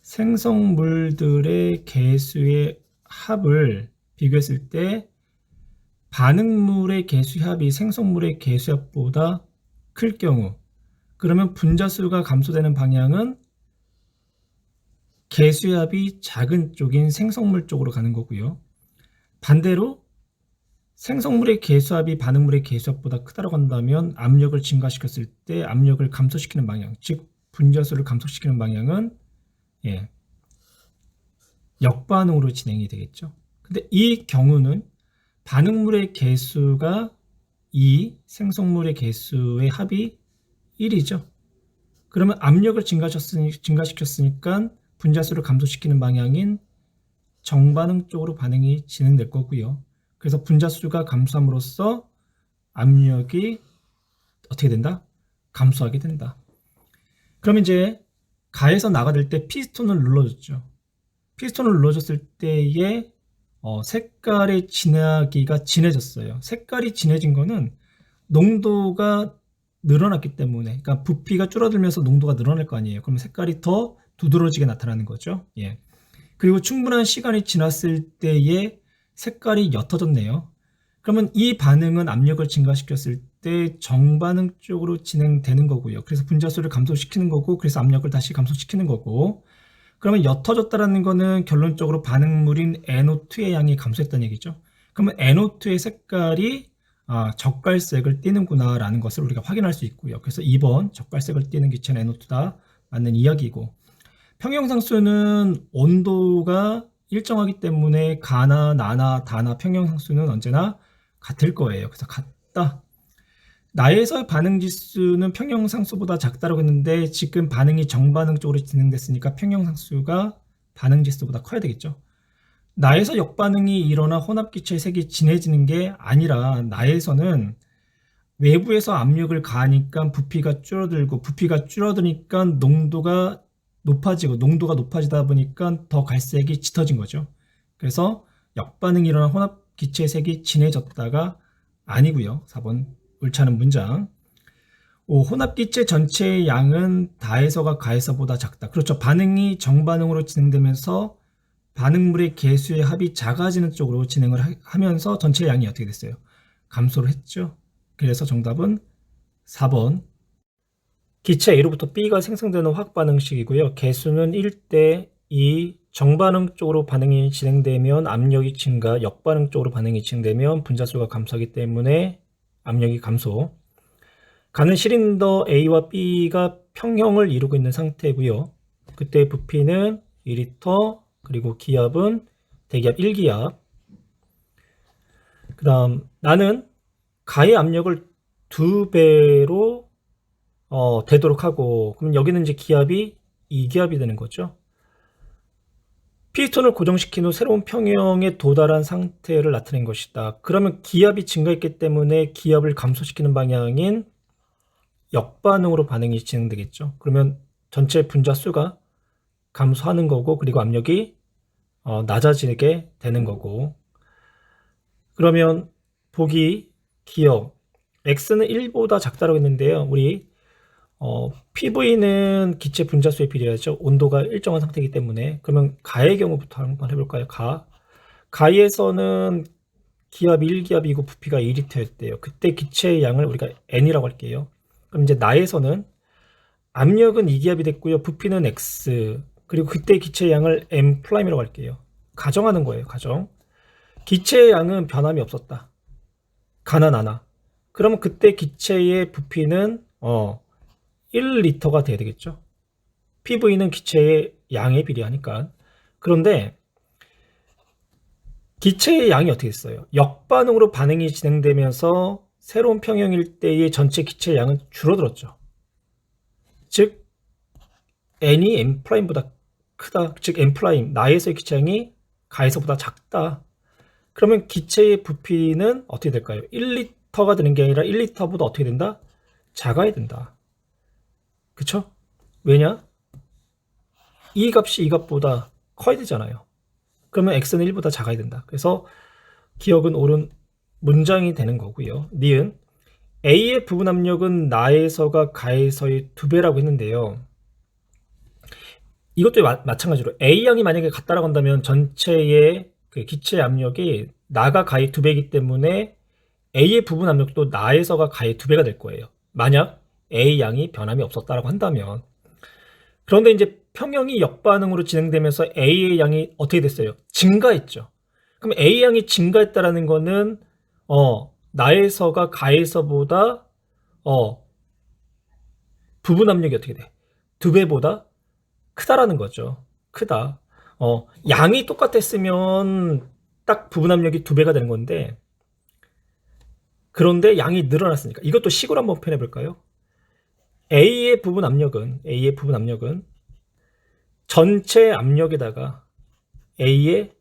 Speaker 1: 생성물들의 개수의 합을 비교했을 때 반응물의 개수의 합이 생성물의 개수의 합보다 클 경우, 그러면 분자수가 감소되는 방향은 개수의 합이 작은 쪽인 생성물 쪽으로 가는 거고요. 반대로 생성물의 개수합이 반응물의 개수합보다 크다고 한다면 압력을 증가시켰을 때 압력을 감소시키는 방향, 즉 분자수를 감소시키는 방향은 역반응으로 진행이 되겠죠. 근데 이 경우는 반응물의 개수가 2, 생성물의 개수의 합이 1이죠. 그러면 압력을 증가시켰으니까 분자수를 감소시키는 방향인 정반응 쪽으로 반응이 진행될 거고요. 그래서 분자수가 감소함으로써 압력이 어떻게 된다? 감소하게 된다. 그럼 이제 가에서 나가 될 때 피스톤을 눌러줬죠. 피스톤을 눌러줬을 때의 색깔의 진하기가 진해졌어요. 색깔이 진해진 거는 농도가 늘어났기 때문에, 그러니까 부피가 줄어들면서 농도가 늘어날 거 아니에요. 그러면 색깔이 더 두드러지게 나타나는 거죠. 예. 그리고 충분한 시간이 지났을 때의 색깔이 옅어졌네요. 그러면 이 반응은 압력을 증가시켰을 때 정반응 쪽으로 진행되는 거고요. 그래서 분자수를 감소시키는 거고, 그래서 압력을 다시 감소시키는 거고. 그러면 옅어졌다라는 거는 결론적으로 반응물인 NO2의 양이 감소했다는 얘기죠. 그러면 NO2의 색깔이 적갈색을 띠는구나 라는 것을 우리가 확인할 수 있고요. 그래서 2번 적갈색을 띠는 기체는 NO2다 맞는 이야기고, 평형상수는 온도가 일정하기 때문에 가나 나나 다나 평형상수는 언제나 같을 거예요. 그래서 같다. 나에서의 반응 지수는 평형상수보다 작다라고 했는데 지금 반응이 정반응 쪽으로 진행됐으니까 평형상수가 반응 지수보다 커야 되겠죠. 나에서 역반응이 일어나 혼합기체의 색이 진해지는 게 아니라 나에서는 외부에서 압력을 가하니까 부피가 줄어들고, 부피가 줄어드니까 농도가 높아지고, 농도가 높아지다 보니까 더 갈색이 짙어진 거죠. 그래서 역반응이 일어난 혼합기체의 색이 진해졌다가 아니고요. 4번 옳지 않은 문장. 5. 혼합기체 전체의 양은 다에서가 가에서보다 작다. 그렇죠. 반응이 정반응으로 진행되면서 반응물의 개수의 합이 작아지는 쪽으로 진행을 하면서 전체 양이 어떻게 됐어요? 감소를 했죠. 그래서 정답은 4번. 기체 A로부터 B가 생성되는 화학반응식이고요. 개수는 1대 2, 정반응 쪽으로 반응이 진행되면 압력이 증가, 역반응 쪽으로 반응이 진행되면 분자수가 감소하기 때문에 압력이 감소. 가는 시린더 A와 B가 평형을 이루고 있는 상태고요. 그때 부피는 2리터, 그리고 기압은 대기압 1기압. 그 다음 나는 가의 압력을 2배로 되도록 하고, 그럼 여기는 이제 기압이 2기압이 되는 거죠. 피스톤을 고정시킨 후 새로운 평형에 도달한 상태를 나타낸 것이다. 그러면 기압이 증가했기 때문에 기압을 감소시키는 방향인 역반응으로 반응이 진행되겠죠. 그러면 전체 분자수가 감소하는 거고, 그리고 압력이 낮아지게 되는 거고. 그러면 보기 기억 x는 1보다 작다라고 했는데요. 우리 PV는 기체 분자수에 비례하죠. 온도가 일정한 상태이기 때문에. 그러면 가의 경우부터 한번 해볼까요? 가에서는 기압이 1기압이고 부피가 2리터였대요. 그때 기체의 양을 우리가 n이라고 할게요. 그럼 이제 나에서는 압력은 2기압이 됐고요. 부피는 x, 그리고 그때 기체의 양을 m'이라고 할게요. 가정하는 거예요. 가정. 기체의 양은 변함이 없었다. 가나 나나. 그러면 그때 기체의 부피는 1리터가 돼야 되겠죠. PV는 기체의 양에 비례하니까. 그런데 기체의 양이 어떻게 됐어요? 역반응으로 반응이 진행되면서 새로운 평형일 때의 전체 기체의 양은 줄어들었죠. 즉 n이 m'보다 크다. 즉 m' 나에서의 기체양이 가에서보다 작다. 그러면 기체의 부피는 어떻게 될까요? 1리터가 되는 게 아니라 1리터보다 어떻게 된다? 작아야 된다. 그쵸? 왜냐? 이 값이 이 값보다 커야 되잖아요. 그러면 x는 1보다 작아야 된다. 그래서 기억은 옳은 문장이 되는 거고요. 니은 A의 부분 압력은 나에서가 가에서의 2배라고 했는데요. 이것도 마찬가지로 A양이 만약에 같다라고 한다면 전체의 그 기체 압력이 나가 가의 2배이기 때문에 A의 부분 압력도 나에서가 가의 2배가 될 거예요. 만약 A양이 변함이 없었다라고 한다면. 그런데 이제 평형이 역반응으로 진행되면서 A의 양이 어떻게 됐어요? 증가했죠. 그럼 A 양이 증가했다라는 거는 나에서가 가에서보다 부분 압력이 어떻게 돼? 2배보다 크다라는 거죠. 크다. 양이 똑같았으면 딱 부분 압력이 2배가 되는 건데, 그런데 양이 늘어났으니까 이것도 식으로 한번 표현해 볼까요? A의 부분 압력은 전체 압력에다가 A의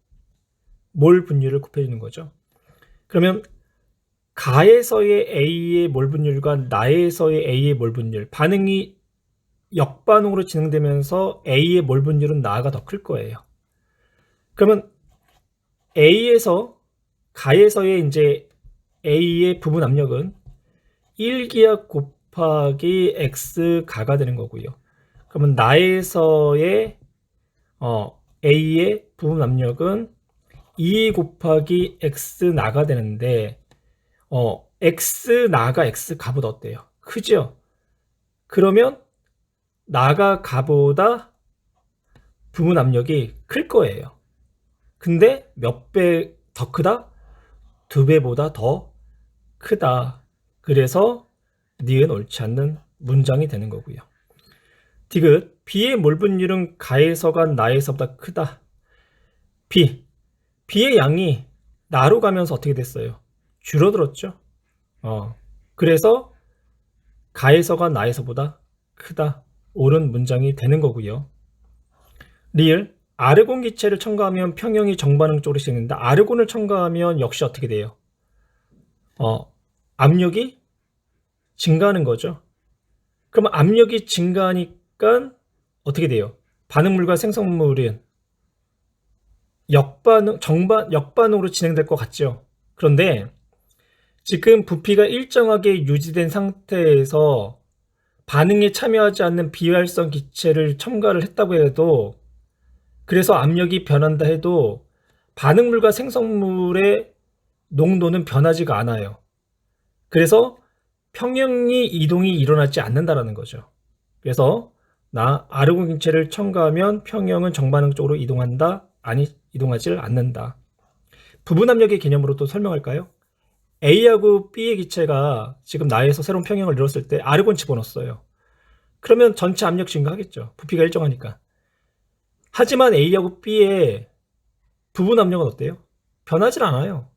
Speaker 1: 몰 분율을 곱해주는 거죠. 그러면 가에서의 A의 몰 분율과 나에서의 A의 몰 분율, 반응이 역반응으로 진행되면서 A의 몰 분율은 나가 더 클 거예요. 그러면 가에서의 이제 A의 부분 압력은 1기압 곱하기 X가가 되는 거고요. 그러면 나에서의 A의 부분 압력은 2 곱하기 X나가 되는데, X나가 X가보다 어때요? 크죠? 그러면 나가 가보다 부분 압력이 클 거예요. 근데 몇 배 더 크다? 2배보다 더 크다. 그래서 니은 옳지 않는 문장이 되는 거고요. 디귿, B의 몰 분율은 가에서가 나에서보다 크다. B의 양이 나로 가면서 어떻게 됐어요? 줄어들었죠. 그래서 가에서가 나에서보다 크다. 옳은 문장이 되는 거고요. 리을, 아르곤 기체를 첨가하면 평형이 정반응 쪽으로 진행된다. 아르곤을 첨가하면 역시 어떻게 돼요? 압력이 증가하는 거죠. 그러면 압력이 증가하니까 어떻게 돼요? 반응물과 생성물은 역반응으로 진행될 것 같죠. 그런데 지금 부피가 일정하게 유지된 상태에서 반응에 참여하지 않는 비활성 기체를 첨가를 했다고 해도, 그래서 압력이 변한다 해도 반응물과 생성물의 농도는 변하지가 않아요. 그래서 평형이 이동이 일어나지 않는다라는 거죠. 그래서 아르곤 기체를 첨가하면 평형은 정반응 쪽으로 이동한다? 아니, 이동하지 않는다. 부분 압력의 개념으로 또 설명할까요? A하고 B의 기체가 지금 나에서 새로운 평형을 이뤘을 때 아르곤 집어넣었어요. 그러면 전체 압력 증가하겠죠. 부피가 일정하니까. 하지만 A하고 B의 부분 압력은 어때요? 변하질 않아요.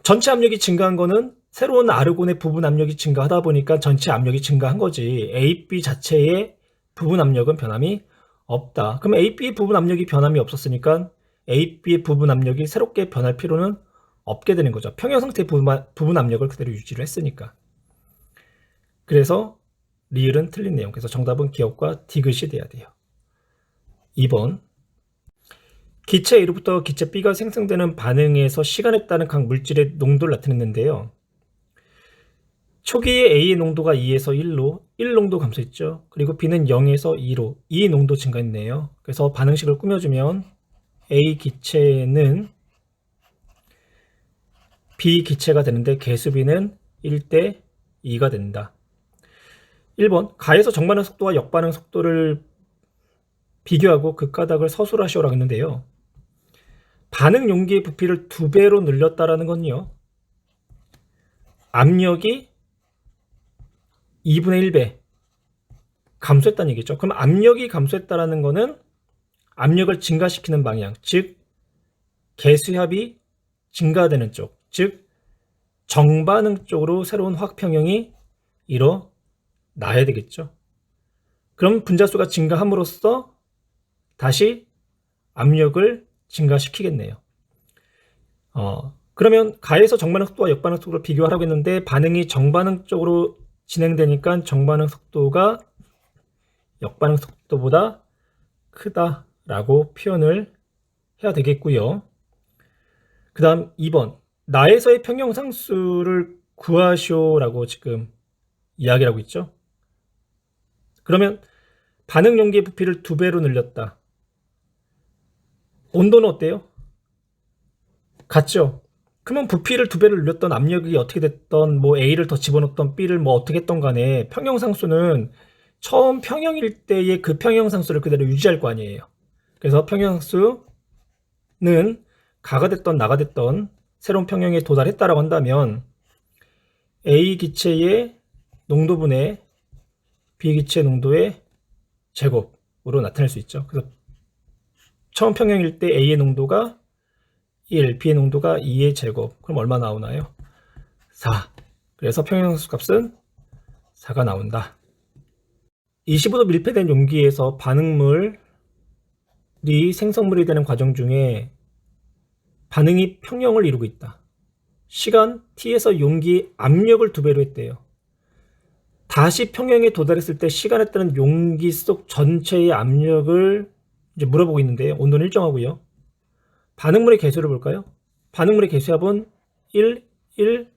Speaker 1: 전체 압력이 증가한 거는 새로운 아르곤의 부분 압력이 증가하다 보니까 전체 압력이 증가한 거지, A, B 자체의 부분 압력은 변함이 없다. 그럼 A, B의 부분 압력이 변함이 없었으니까 A, B의 부분 압력이 새롭게 변할 필요는 없게 되는 거죠. 평형 상태의 부분 압력을 그대로 유지를 했으니까. 그래서 리을은 틀린 내용. 그래서 정답은 기억과 디귿이 돼야 돼요. 2번, 기체 A로부터 기체 B가 생성되는 반응에서 시간에 따른 각 물질의 농도를 나타냈는데요. 초기에 A의 농도가 2에서 1로 1농도 감소했죠. 그리고 B는 0에서 2로 2 농도 증가했네요. 그래서 반응식을 꾸며주면 A 기체는 B 기체가 되는데 개수 B는 1대 2가 된다. 1번, 가에서 정반응 속도와 역반응 속도를 비교하고 극가닥을 서술하시오라고 했는데요. 반응 용기의 부피를 2배로 늘렸다라는 건요, 압력이 2분의 1배 감소했다는 얘기죠. 그럼 압력이 감소했다라는 거는 압력을 증가시키는 방향, 즉 개수합이 증가되는 쪽, 즉 정반응 쪽으로 새로운 화학평형이 일어나야 되겠죠. 그럼 분자수가 증가함으로써 다시 압력을 증가시키겠네요. 그러면 가에서 정반응 속도와 역반응 속도를 비교하라고 했는데 반응이 정반응 쪽으로 진행되니까 정반응 속도가 역반응 속도보다 크다라고 표현을 해야 되겠고요. 그 다음 2번, 나에서의 평형상수를 구하시오라고 지금 이야기를 하고 있죠. 그러면 반응 용기의 부피를 2배로 늘렸다. 온도는 어때요? 같죠? 그러면 부피를 2배를 늘렸던 압력이 어떻게 됐던, 뭐 A를 더 집어넣었던 B를 뭐 어떻게 했던 간에 평형상수는 처음 평형일 때의 그 평형상수를 그대로 유지할 거 아니에요. 그래서 평형상수는 가가 됐던 나가 됐던 새로운 평형에 도달했다라고 한다면 A 기체의 농도분의 B 기체 농도의 제곱으로 나타낼 수 있죠. 그래서 처음 평형일 때 A의 농도가 1, B의 농도가 2의 제곱. 그럼 얼마 나오나요? 4. 그래서 평형상수 값은 4가 나온다. 25도 밀폐된 용기에서 반응물이 생성물이 되는 과정 중에 반응이 평형을 이루고 있다. 시간 t에서 용기 압력을 2배로 했대요. 다시 평형에 도달했을 때 시간에 따른 용기 속 전체의 압력을 이제 물어보고 있는데요. 온도는 일정하고요. 반응물의 개수를 볼까요? 반응물의 개수합은 1, 1,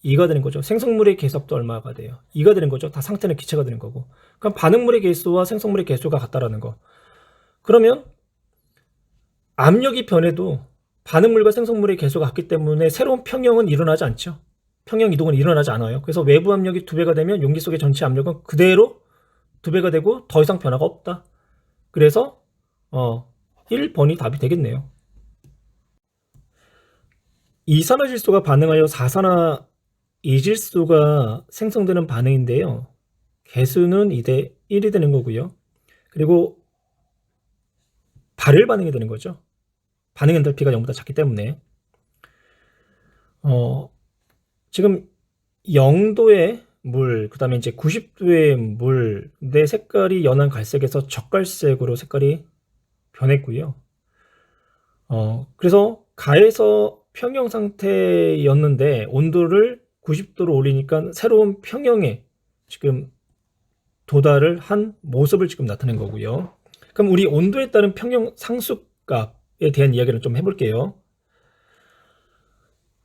Speaker 1: 2가 되는 거죠. 생성물의 개수합도 얼마가 돼요? 2가 되는 거죠. 다 상태는 기체가 되는 거고. 그럼 반응물의 개수와 생성물의 개수가 같다라는 거. 그러면 압력이 변해도 반응물과 생성물의 개수가 같기 때문에 새로운 평형은 일어나지 않죠. 평형 이동은 일어나지 않아요. 그래서 외부 압력이 2배가 되면 용기 속의 전체 압력은 그대로 2배가 되고 더 이상 변화가 없다. 그래서 1번이 답이 되겠네요. 이산화질소가 반응하여 사산화 이질소가 생성되는 반응인데요. 개수는 2대 1이 되는 거고요. 그리고 발열 반응이 되는 거죠. 반응 엔탈피가 0보다 작기 때문에 지금 0도의 물, 그 다음에 이제 90도의 물의 색깔이 연한 갈색에서 적갈색으로 색깔이 변했고요. 그래서 가에서 평형 상태였는데 온도를 90도로 올리니까 새로운 평형에 지금 도달을 한 모습을 지금 나타낸 거고요. 그럼 우리 온도에 따른 평형 상수값에 대한 이야기를 좀 해볼게요.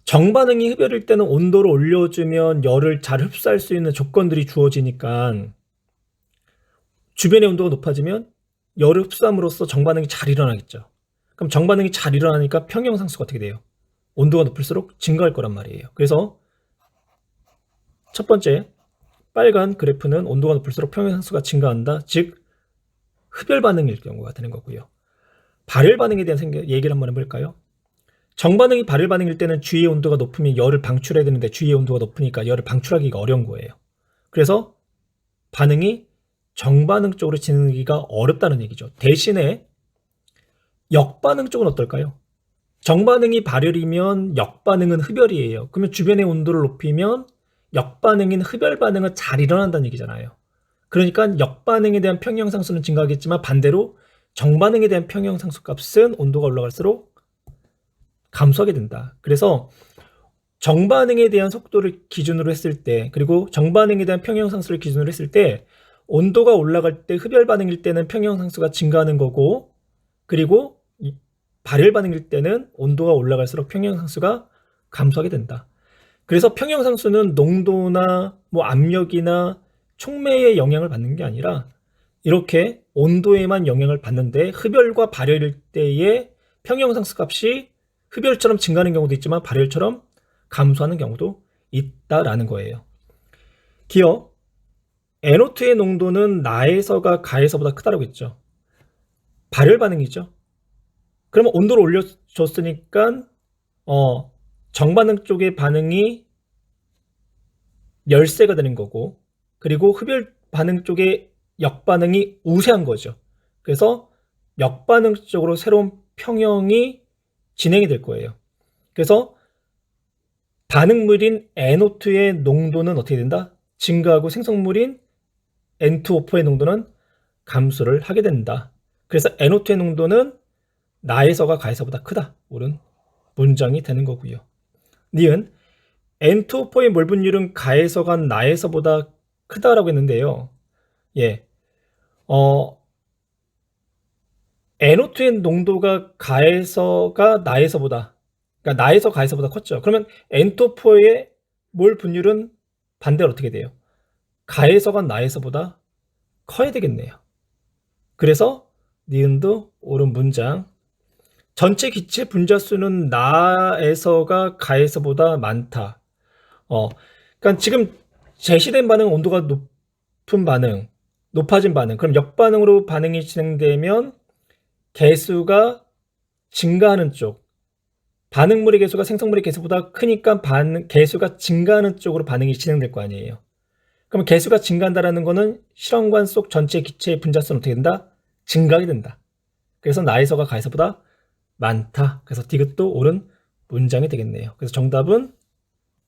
Speaker 1: 정반응이 흡열일 때는 온도를 올려주면 열을 잘 흡수할 수 있는 조건들이 주어지니까 주변의 온도가 높아지면 열을 흡수함으로써 정반응이 잘 일어나겠죠. 그럼 정반응이 잘 일어나니까 평형 상수가 어떻게 돼요? 온도가 높을수록 증가할 거란 말이에요. 그래서 첫 번째 빨간 그래프는 온도가 높을수록 평형 상수가 증가한다. 즉 흡열 반응일 경우가 되는 거고요. 발열 반응에 대한 얘기를 한번 해볼까요? 정반응이 발열 반응일 때는 주위의 온도가 높으면 열을 방출해야 되는데 주위의 온도가 높으니까 열을 방출하기가 어려운 거예요. 그래서 반응이 정반응 쪽으로 진행하기가 어렵다는 얘기죠. 대신에 역반응 쪽은 어떨까요? 정반응이 발열이면 역반응은 흡열이에요. 그러면 주변의 온도를 높이면 역반응인 흡열 반응은 잘 일어난다는 얘기잖아요. 그러니까 역반응에 대한 평형상수는 증가하겠지만 반대로 정반응에 대한 평형상수 값은 온도가 올라갈수록 감소하게 된다. 그래서 정반응에 대한 속도를 기준으로 했을 때 그리고 정반응에 대한 평형상수를 기준으로 했을 때 온도가 올라갈 때 흡열 반응일 때는 평형상수가 증가하는 거고 그리고 발열 반응일 때는 온도가 올라갈수록 평형상수가 감소하게 된다. 그래서 평형상수는 농도나 압력이나 촉매에 영향을 받는 게 아니라 이렇게 온도에만 영향을 받는데 흡열과 발열일 때의 평형상수 값이 흡열처럼 증가하는 경우도 있지만 발열처럼 감소하는 경우도 있다라는 거예요. 기억 NO2의 농도는 나에서가 가에서보다 크다라고 했죠. 발열 반응이죠. 그러면 온도를 올려줬으니까 정반응 쪽의 반응이 열세가 되는 거고 그리고 흡열 반응 쪽의 역반응이 우세한 거죠. 그래서 역반응 쪽으로 새로운 평형이 진행이 될 거예요. 그래서 반응물인 NO2의 농도는 어떻게 된다? 증가하고 생성물인 N2O4의 농도는 감소를 하게 된다. 그래서 NO2의 농도는 나에서가 가에서보다 크다. 옳은 문장이 되는 거고요. 니은 N2O4의 몰 분율은 가에서가 나에서보다 크다라고 했는데요. 예. NO2의 농도가 가에서가 나에서보다 그러니까 나에서 가에서보다 컸죠. 그러면 N2O4의 몰 분율은 반대로 어떻게 돼요? 가에서가 나에서보다 커야 되겠네요. 그래서 니은도 옳은 문장. 전체 기체 분자수는 나에서가 가에서보다 많다. 그러니까 지금 제시된 반응은 온도가 높은 반응, 높아진 반응. 그럼 역반응으로 반응이 진행되면 개수가 증가하는 쪽, 반응물의 개수가 생성물의 개수보다 크니까 개수가 증가하는 쪽으로 반응이 진행될 거 아니에요. 그럼 개수가 증가한다는 거는 실험관 속 전체 기체의 분자수는 어떻게 된다? 증가하게 된다. 그래서 나에서가 가에서보다 많다. 그래서 디귿도 옳은 문장이 되겠네요. 그래서 정답은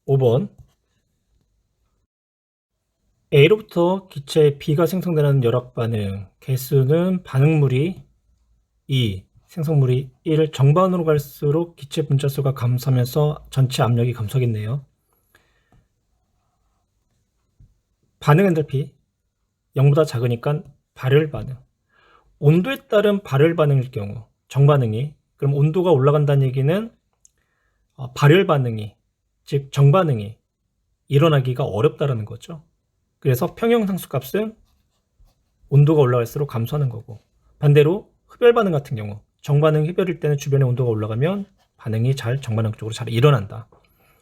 Speaker 1: 5번. A로부터 기체 B가 생성되는 열합 반응 개수는 반응물이 2, 생성물이 1, 정반으로 갈수록 기체 분자수가 감소하면서 전체 압력이 감소하겠네요. 반응 엔탈피 0보다 작으니까 발열 반응. 온도에 따른 발열 반응일 경우 정반응이, 그럼 온도가 올라간다는 얘기는 발열 반응이, 즉 정반응이 일어나기가 어렵다라는 거죠. 그래서 평형상수 값은 온도가 올라갈수록 감소하는 거고, 반대로 흡열 반응 같은 경우 정반응 흡열일 때는 주변의 온도가 올라가면 반응이 정반응 쪽으로 잘 일어난다.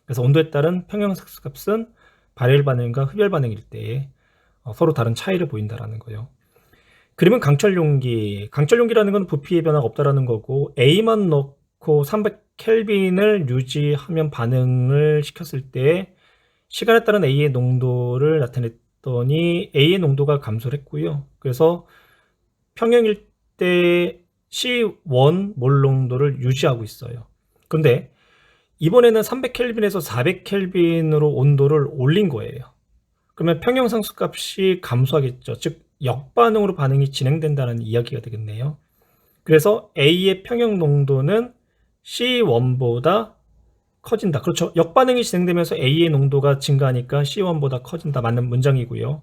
Speaker 1: 그래서 온도에 따른 평형상수 값은 발열 반응과 흡열 반응일 때 서로 다른 차이를 보인다라는 거예요. 그러면 강철용기라는 건 부피의 변화가 없다라는 거고, A만 넣고 300켈빈을 유지하면 반응을 시켰을 때 시간에 따른 A의 농도를 나타냈더니 A의 농도가 감소를 했고요. 그래서 평형일 때 C1 몰 농도를 유지하고 있어요. 그런데 이번에는 300켈빈에서 400켈빈으로 온도를 올린 거예요. 그러면 평형상수 값이 감소하겠죠. 즉 역반응으로 반응이 진행된다는 이야기가 되겠네요. 그래서 A의 평형 농도는 C1보다 커진다. 그렇죠. 역반응이 진행되면서 A의 농도가 증가하니까 C1보다 커진다. 맞는 문장이고요.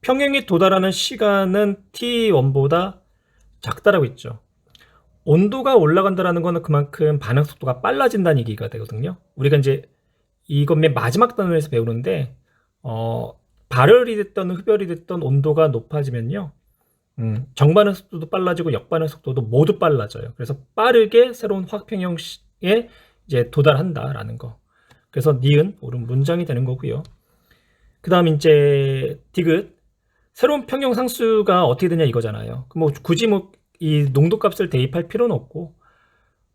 Speaker 1: 평형에 도달하는 시간은 T1보다 작다라고 했죠. 온도가 올라간다라는 거는 그만큼 반응 속도가 빨라진다는 얘기가 되거든요. 우리가 이제 이건 맨 마지막 단원에서 배우는데 발열이 됐던 흡열이 됐던 온도가 높아지면요, 정반응 속도도 빨라지고 역반응 속도도 모두 빨라져요. 그래서 빠르게 새로운 화학평형에 이제 도달한다라는 거. 그래서 니은 옳은 문장이 되는 거고요. 그 다음 이제 디귿, 새로운 평형 상수가 어떻게 되냐 이거잖아요. 뭐 굳이 뭐 이 농도값을 대입할 필요는 없고,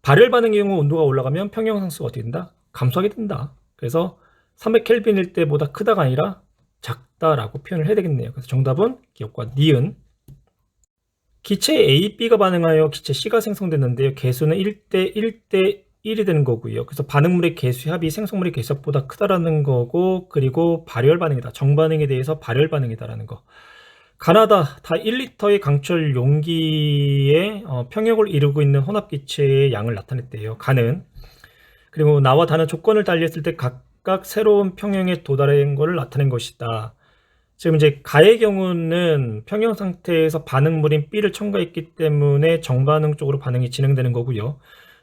Speaker 1: 발열 반응의 경우 온도가 올라가면 평형 상수가 어떻게 된다? 감소하게 된다. 그래서 300켈빈일 때보다 크다가 아니라 작다라고 표현을 해야 되겠네요. 그래서 정답은 기억과 니은. 기체 A, B가 반응하여 기체 C가 생성됐는데요. 개수는 1대 1대 1이 되는 거고요. 그래서 반응물의 개수 합이 생성물의 개수보다 크다라는 거고, 그리고 발열 반응이다. 정반응에 대해서 발열 반응이다라는 거. 가나다 다 1리터의 강철 용기에 평형을 이루고 있는 혼합기체의 양을 나타냈대요. 가는. 그리고 나와 다는 조건을 달리했을 때 각각 새로운 평형에 도달한 것을 나타낸 것이다. 지금 이제 가의 경우는 평형 상태에서 반응물인 B를 첨가했기 때문에 정반응 쪽으로 반응이 진행되는 거고요.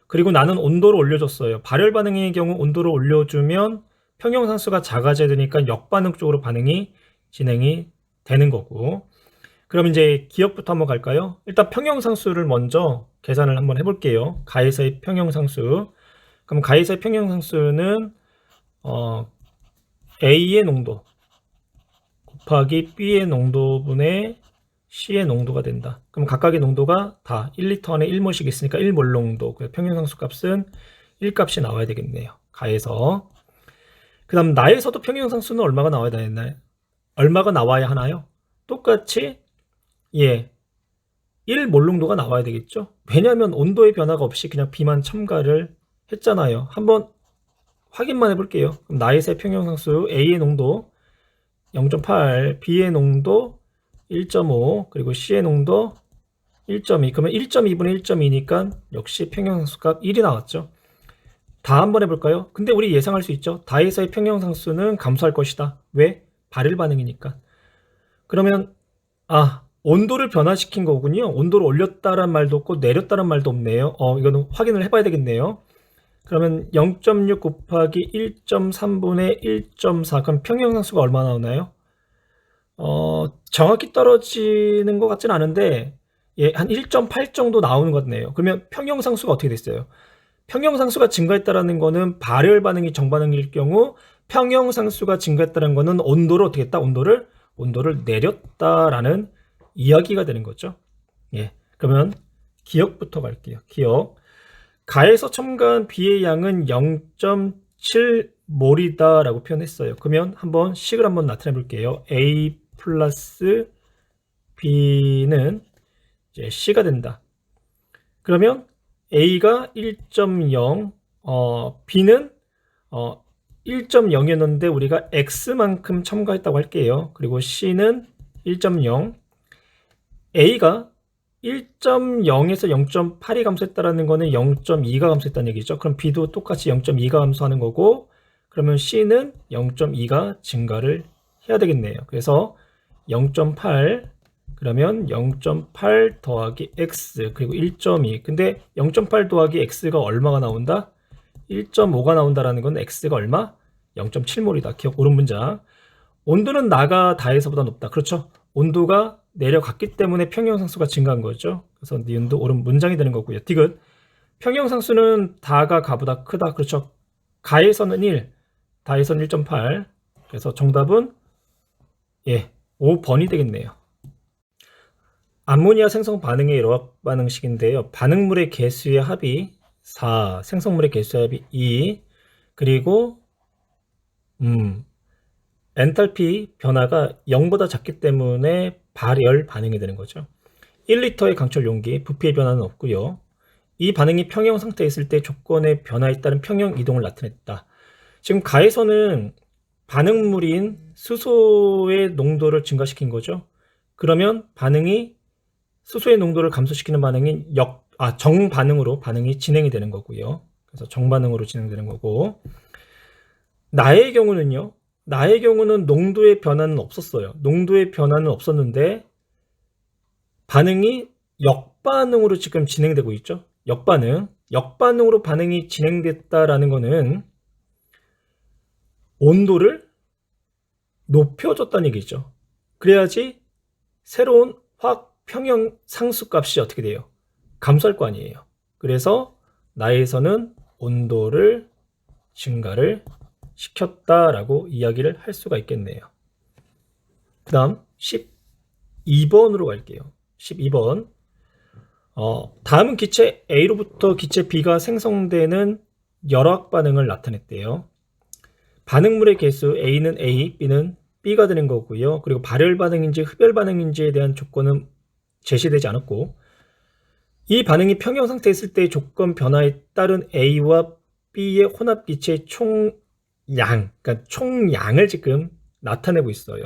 Speaker 1: 그리고 나는 온도를 올려줬어요. 발열 반응의 경우 온도를 올려주면 평형 상수가 작아져야 되니까 역반응 쪽으로 반응이 진행이 되는 거고. 그럼 이제 기억부터 한번 갈까요? 일단 평형상수를 먼저 계산을 한번 해볼게요. 가에서의 평형상수. 그럼 가에서의 평형상수는 A의 농도 곱하기 B의 농도분의 C의 농도가 된다. 그럼 각각의 농도가 다 1리터 안에 1몰씩 있으니까 1몰 농도. 평형상수 값은 1값이 나와야 되겠네요. 가에서. 그 다음 나에서도 평형상수는 얼마가 나와야 되나요? 얼마가 나와야 하나요? 똑같이 1몰 농도가 나와야 되겠죠. 왜냐하면 온도의 변화가 없이 그냥 B만 첨가를 했잖아요. 한번 확인만 해볼게요. 그럼 나에서의 평형상수 A의 농도 0.8, B의 농도 1.5, 그리고 C의 농도 1.2. 그러면 1.2분의 1.2니까 역시 평형상수 값 1이 나왔죠. 다 한번 해볼까요? 근데 우리 예상할 수 있죠. 다에서의 평형상수는 감소할 것이다. 왜? 발열 반응이니까. 그러면 온도를 변화시킨 거군요. 온도를 올렸다란 말도 없고 내렸다란 말도 없네요. 이거는 확인을 해봐야 되겠네요. 그러면 0.6 곱하기 1.3분의 1.4. 그럼 평형상수가 얼마 나오나요? 정확히 떨어지는 것 같진 않은데 한 1.8 정도 나오는 것 같네요. 그러면 평형상수가 어떻게 됐어요? 평형상수가 증가했다라는 거는 발열 반응이 정반응일 경우, 평형상수가 증가했다는 거는 온도를 어떻게 했다? 온도를 내렸다라는 이야기가 되는 거죠. 그러면 기억부터 갈게요. 기억. 가에서 첨가한 B의 양은 0.7몰이다 라고 표현했어요. 그러면 한번 식을 한번 나타내 볼게요. A 플러스 B는 이제 C가 된다. 그러면 A가 1.0, B는 1.0이었는데 우리가 X만큼 첨가했다고 할게요. 그리고 C는 1.0, A가 1.0에서 0.8이 감소했다라는 거는 0.2가 감소했다는 얘기죠. 그럼 B도 똑같이 0.2가 감소하는 거고, 그러면 C는 0.2가 증가를 해야 되겠네요. 그래서 0.8, 그러면 0.8 더하기 X, 그리고 1.2. 근데 0.8 더하기 X가 얼마가 나온다? 1.5가 나온다라는 건 X가 얼마? 0.7몰이다. 기억 옳은 문장. 온도는 나가 다에서보다 높다. 그렇죠? 온도가 내려갔기 때문에 평형상수가 증가한 거죠. 그래서 니은도 옳은 문장이 되는 거고요. 디귿. 평형상수는 다가 가보다 크다. 그렇죠? 가에서는 1, 다에서는 1.8. 그래서 정답은 5번이 되겠네요. 암모니아 생성 반응의 열화학 반응식인데요. 반응물의 개수의 합이 4, 생성물의 개수의 합이 2, 그리고 엔탈피 변화가 0보다 작기 때문에 발열 반응이 되는 거죠. 1리터의 강철 용기, 부피의 변화는 없고요. 이 반응이 평형 상태에 있을 때 조건의 변화에 따른 평형 이동을 나타냈다. 지금 가에서는 반응물인 수소의 농도를 증가시킨 거죠. 그러면 반응이 수소의 농도를 감소시키는 반응인 정반응으로 반응이 진행이 되는 거고요. 그래서 정반응으로 진행되는 거고, 나의 경우는 농도의 변화는 없었어요. 농도의 변화는 없었는데 반응이 역반응으로 지금 진행되고 있죠. 역반응으로 반응이 진행됐다라는 거는 온도를 높여줬다는 얘기죠. 그래야지 새로운 화학 평형 상수값이 어떻게 돼요? 감소할 거 아니에요. 그래서 나에서는 온도를 증가를 시켰다라고 이야기를 할 수가 있겠네요. 그 다음 12번으로 갈게요. 12번. 다음은 기체 A로부터 기체 B가 생성되는 열화학 반응을 나타냈대요. 반응물의 개수 A는 A, B는 B가 되는 거고요. 그리고 발열 반응인지 흡열 반응인지에 대한 조건은 제시되지 않았고, 이 반응이 평형 상태에 있을 때의 조건 변화에 따른 A와 B의 혼합 기체의 그러니까 총량을 지금 나타내고 있어요.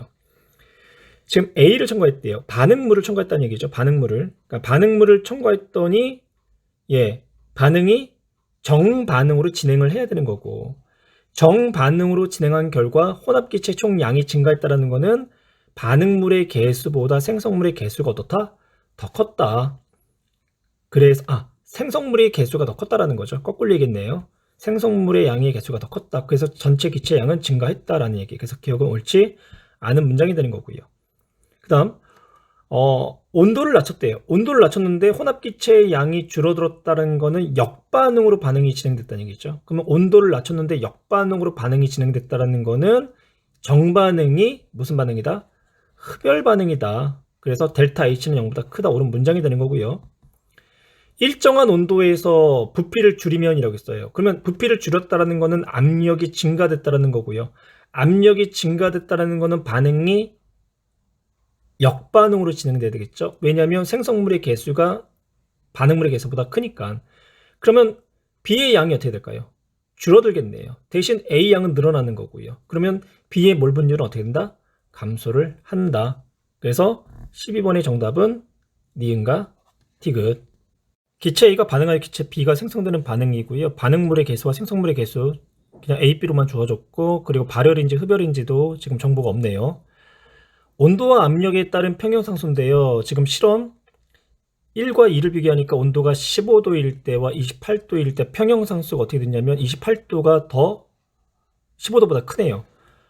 Speaker 1: 지금 A를 첨가했대요. 반응물을 첨가했다는 얘기죠. 그러니까 반응물을 첨가했더니 반응이 정반응으로 진행을 해야 되는 거고, 정반응으로 진행한 결과 혼합기체 총량이 증가했다는 것은 반응물의 개수보다 생성물의 개수가 어떻다? 더 컸다. 그래서 생성물의 개수가 더 컸다라는 거죠. 거꾸로 얘기했네요. 생성물의 양의 개수가 더 컸다. 그래서 전체 기체 양은 증가했다라는 얘기. 그래서 기억은 옳지 않은 문장이 되는 거고요. 그 다음 온도를 낮췄대요. 온도를 낮췄는데 혼합기체의 양이 줄어들었다는 거는 역반응으로 반응이 진행됐다는 얘기죠. 그러면 온도를 낮췄는데 역반응으로 반응이 진행됐다는 거는 정반응이 무슨 반응이다? 흡열 반응이다. 그래서 델타 H는 0보다 크다. 옳은 문장이 되는 거고요. 일정한 온도에서 부피를 줄이면이라고 했어요. 그러면 부피를 줄였다는 거는 압력이 증가됐다는 거고요. 압력이 증가됐다는 거는 반응이 역반응으로 진행돼야 되겠죠. 왜냐하면 생성물의 개수가 반응물의 개수보다 크니까. 그러면 B의 양이 어떻게 될까요? 줄어들겠네요. 대신 A 양은 늘어나는 거고요. 그러면 B의 몰 분율은 어떻게 된다? 감소를 한다. 그래서 12번의 정답은 니은과 디귿. 기체 A가 반응하여 기체 B가 생성되는 반응이고요. 반응물의 개수와 생성물의 개수 그냥 A, B로만 주어졌고, 그리고 발열인지 흡열인지도 지금 정보가 없네요. 온도와 압력에 따른 평형상수인데요. 지금 실험 1과 2를 비교하니까 온도가 15도일 때와 28도일 때 평형상수가 어떻게 됐냐면 28도가 더 15도보다 크네요.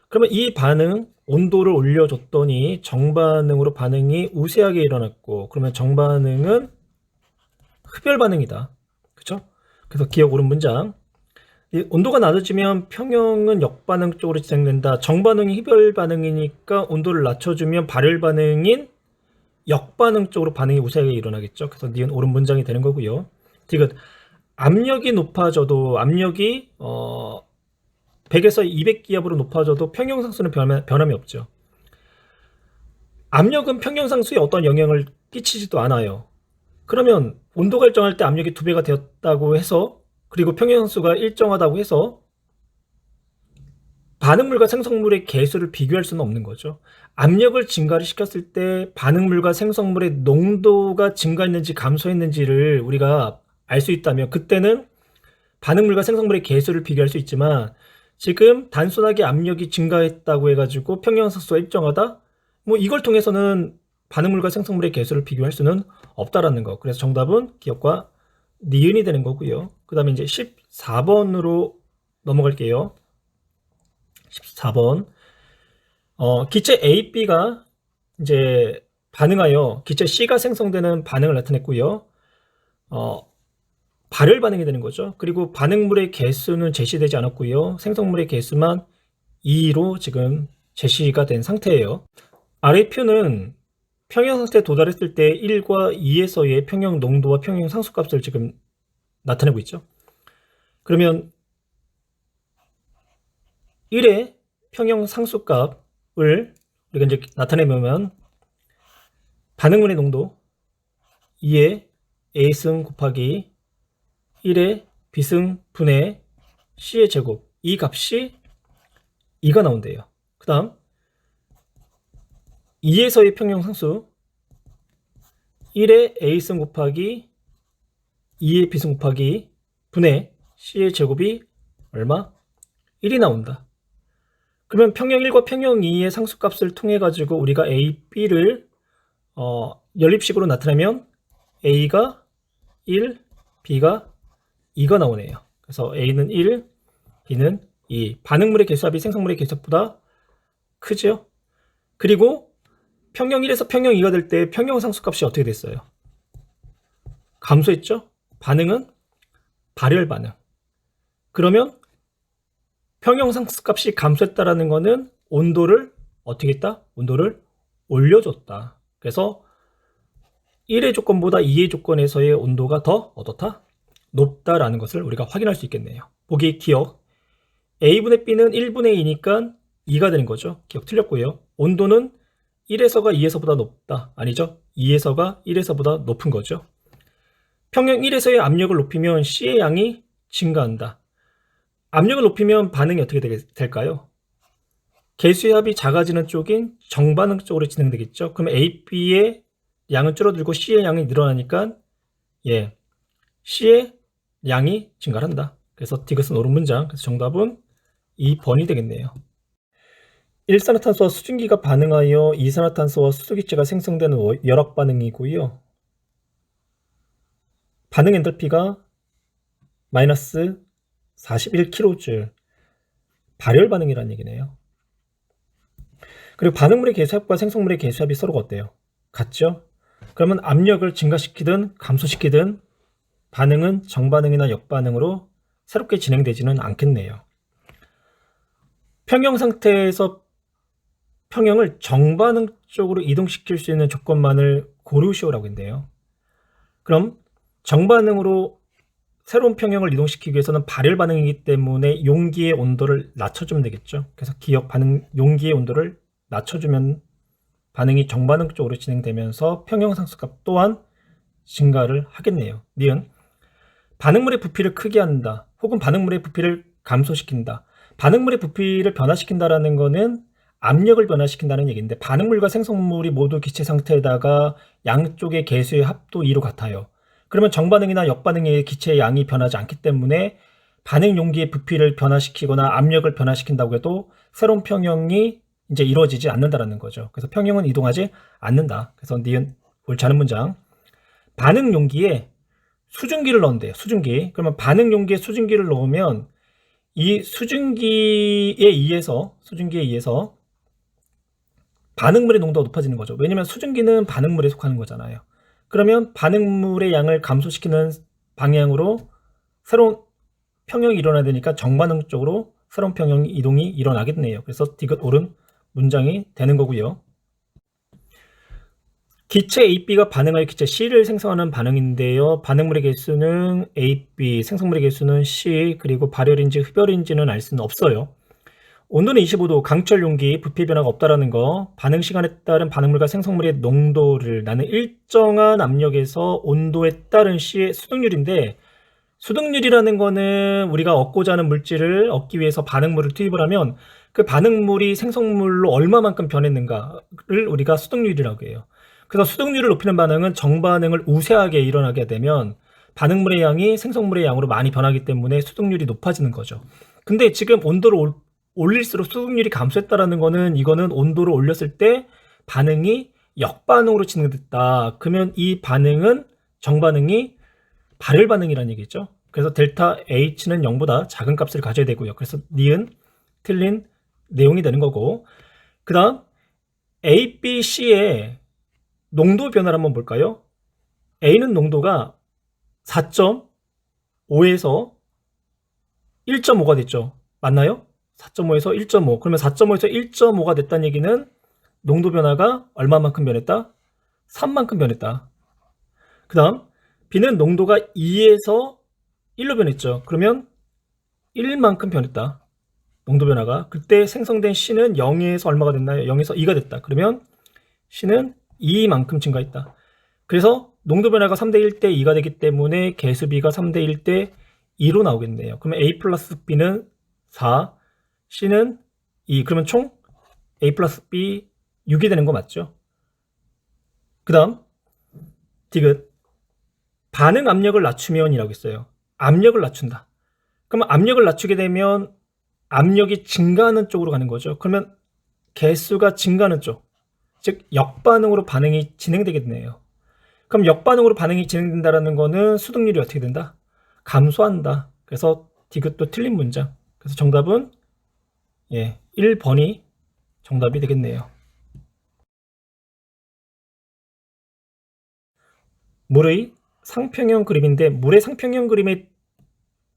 Speaker 1: 그러면 이 반응, 온도를 올려줬더니 정반응으로 반응이 우세하게 일어났고, 그러면 정반응은 흡열 반응이다. 그렇죠? 그래서 기억 옳은 문장. 온도가 낮아지면 평형은 역반응 쪽으로 진행된다. 정반응이 흡열 반응이니까 온도를 낮춰주면 발열 반응인 역반응 쪽으로 반응이 우세하게 일어나겠죠. 그래서 니은 옳은 문장이 되는 거고요. 디귿. 압력이 높아져도 압력이 100에서 200기압으로 높아져도 평형상수는 변함이 없죠. 압력은 평형상수에 어떤 영향을 끼치지도 않아요. 그러면 온도가 일정할 때 압력이 2배가 되었다고 해서, 그리고 평형상수가 일정하다고 해서 반응물과 생성물의 개수를 비교할 수는 없는 거죠. 압력을 증가를 시켰을 때 반응물과 생성물의 농도가 증가했는지 감소했는지를 우리가 알 수 있다면 그때는 반응물과 생성물의 개수를 비교할 수 있지만, 지금 단순하게 압력이 증가했다고 해가지고 평형상수가 일정하다? 뭐 이걸 통해서는 반응물과 생성물의 개수를 비교할 수는 없다라는 거. 그래서 정답은 기억과 니은이 되는 거고요. 그 다음에 이제 14번으로 넘어갈게요. 14번. 기체 A, B가 이제 반응하여 기체 C가 생성되는 반응을 나타냈고요. 발열 반응이 되는 거죠. 그리고 반응물의 개수는 제시되지 않았고요. 생성물의 개수만 2로 지금 제시가 된 상태예요. 아래 표는 평형 상태에 도달했을 때 1과 2에서의 평형 농도와 평형 상수값을 지금 나타내고 있죠. 그러면 1의 평형 상수값을 우리가 이제 나타내면 반응물의 농도 2의 A승 곱하기 1의 B승 분의 C의 제곱, 이 값이 2가 나온대요. 그 다음 2에서의 평형상수 1의 A승 곱하기 2의 B승 곱하기 분의 C의 제곱이 얼마? 1이 나온다. 그러면 평형 1과 평형 2의 상수값을 통해 가지고 우리가 A, B를 연립식으로 나타내면 A가 1, B가 2가 나오네요. 그래서 A는 1, B는 2. 반응물의 개수합이 생성물의 개수합보다 크죠? 그리고 평형 1에서 평형 2가 될 때 평형 상수값이 어떻게 됐어요? 감소했죠? 반응은 발열 반응. 그러면 평형 상수값이 감소했다라는 거는 온도를 어떻게 했다? 온도를 올려줬다. 그래서 1의 조건보다 2의 조건에서의 온도가 더 어떻다? 높다라는 것을 우리가 확인할 수 있겠네요. 보기 기억. A분의 B는 1분의 2니까 2가 되는 거죠. 기억 틀렸고요. 온도는 1에서가 2에서보다 높다. 아니죠. 2에서가 1에서보다 높은 거죠. 평형 1에서의 압력을 높이면 C의 양이 증가한다. 압력을 높이면 반응이 어떻게 될까요? 개수의 합이 작아지는 쪽인 정반응 쪽으로 진행되겠죠. 그럼 A, B의 양은 줄어들고 C의 양이 늘어나니까 C의 양이 증가한다. 그래서 디귿은 옳은 문장. 그래서 정답은 2번이 되겠네요. 일산화탄소와 수증기가 반응하여 이산화탄소와 수소기체가 생성되는 열악 반응이고요. 반응 엔탈피가 마이너스 41kJ, 발열 반응이라는 얘기네요. 그리고 반응물의 개수합과 생성물의 개수합이 서로가 어때요? 같죠? 그러면 압력을 증가시키든 감소시키든 반응은 정반응이나 역반응으로 새롭게 진행되지는 않겠네요. 평형 상태에서 평형을 정반응 쪽으로 이동시킬 수 있는 조건만을 고르시오라고 했는데요. 그럼 정반응으로 새로운 평형을 이동시키기 위해서는 발열 반응이기 때문에 용기의 온도를 낮춰주면 되겠죠. 그래서 기억 반응 용기의 온도를 낮춰주면 반응이 정반응 쪽으로 진행되면서 평형 상수값 또한 증가를 하겠네요. 니은 반응물의 부피를 크게 한다. 혹은 반응물의 부피를 감소시킨다. 반응물의 부피를 변화시킨다라는 거는 압력을 변화시킨다는 얘기인데, 반응물과 생성물이 모두 기체 상태에다가 양쪽의 개수의 합도 2로 같아요. 그러면 정반응이나 역반응의 기체의 양이 변하지 않기 때문에 반응 용기의 부피를 변화시키거나 압력을 변화시킨다고 해도 새로운 평형이 이제 이루어지지 않는다라는 거죠. 그래서 평형은 이동하지 않는다. 그래서 니은 옳지 않은 문장. 반응 용기에 수증기를 넣은대요. 수증기. 그러면 반응 용기에 수증기를 넣으면 이 수증기에 의해서 반응물의 농도가 높아지는 거죠. 왜냐면 수증기는 반응물에 속하는 거잖아요. 그러면 반응물의 양을 감소시키는 방향으로 새로운 평형이 일어나야 되니까 정반응 쪽으로 새로운 평형 이동이 일어나겠네요. 그래서 디귿 옳은 문장이 되는 거고요. 기체 A, B가 반응하여 기체 C를 생성하는 반응인데요. 반응물의 개수는 A, B, 생성물의 개수는 C, 그리고 발열인지 흡열인지는 알 수는 없어요. 온도는 25도, 강철 용기, 부피 변화가 없다라는 거, 반응 시간에 따른 반응물과 생성물의 농도를 나는 일정한 압력에서 온도에 따른 시의 수득률인데, 수득률이라는 거는 우리가 얻고자 하는 물질을 얻기 위해서 반응물을 투입을 하면 그 반응물이 생성물로 얼마만큼 변했는가를 우리가 수득률이라고 해요. 그래서 수득률을 높이는 반응은 정반응을 우세하게 일어나게 되면 반응물의 양이 생성물의 양으로 많이 변하기 때문에 수득률이 높아지는 거죠. 근데 지금 온도를 올릴수록 수득률이 감소했다라는 거는, 이거는 온도를 올렸을 때 반응이 역반응으로 진행됐다. 그러면 이 반응은 정반응이 발열 반응이라는 얘기죠. 그래서 델타 H는 0보다 작은 값을 가져야 되고요. 그래서 니은 틀린 내용이 되는 거고, 그 다음 A, B, C의 농도 변화를 한번 볼까요? A는 농도가 4.5에서 1.5가 됐죠. 맞나요? 4.5에서 1.5. 그러면 4.5에서 1.5가 됐다는 얘기는 농도 변화가 얼마만큼 변했다? 3만큼 변했다. 그 다음 B는 농도가 2에서 1로 변했죠. 그러면 1만큼 변했다. 농도 변화가. 그때 생성된 C는 0에서 얼마가 됐나요? 0에서 2가 됐다. 그러면 C는 2만큼 증가했다. 그래서 농도 변화가 3대 1대 2가 되기 때문에 개수 B가 3대 1대 2로 나오겠네요. 그러면 A 플러스 B는 4, C는 2. 그러면 총 A 플러스 B 6이 되는 거 맞죠? 그 다음 디귿. 반응 압력을 낮추면 이라고 했어요. 압력을 낮춘다. 그러면 압력을 낮추게 되면 압력이 증가하는 쪽으로 가는 거죠. 그러면 개수가 증가하는 쪽, 즉 역반응으로 반응이 진행되겠네요. 그럼 역반응으로 반응이 진행된다는 거는 수득률이 어떻게 된다? 감소한다. 그래서 디귿도 틀린 문장. 그래서 정답은 1번이 정답이 되겠네요. 물의 상평형 그림인데, 물의 상평형 그림에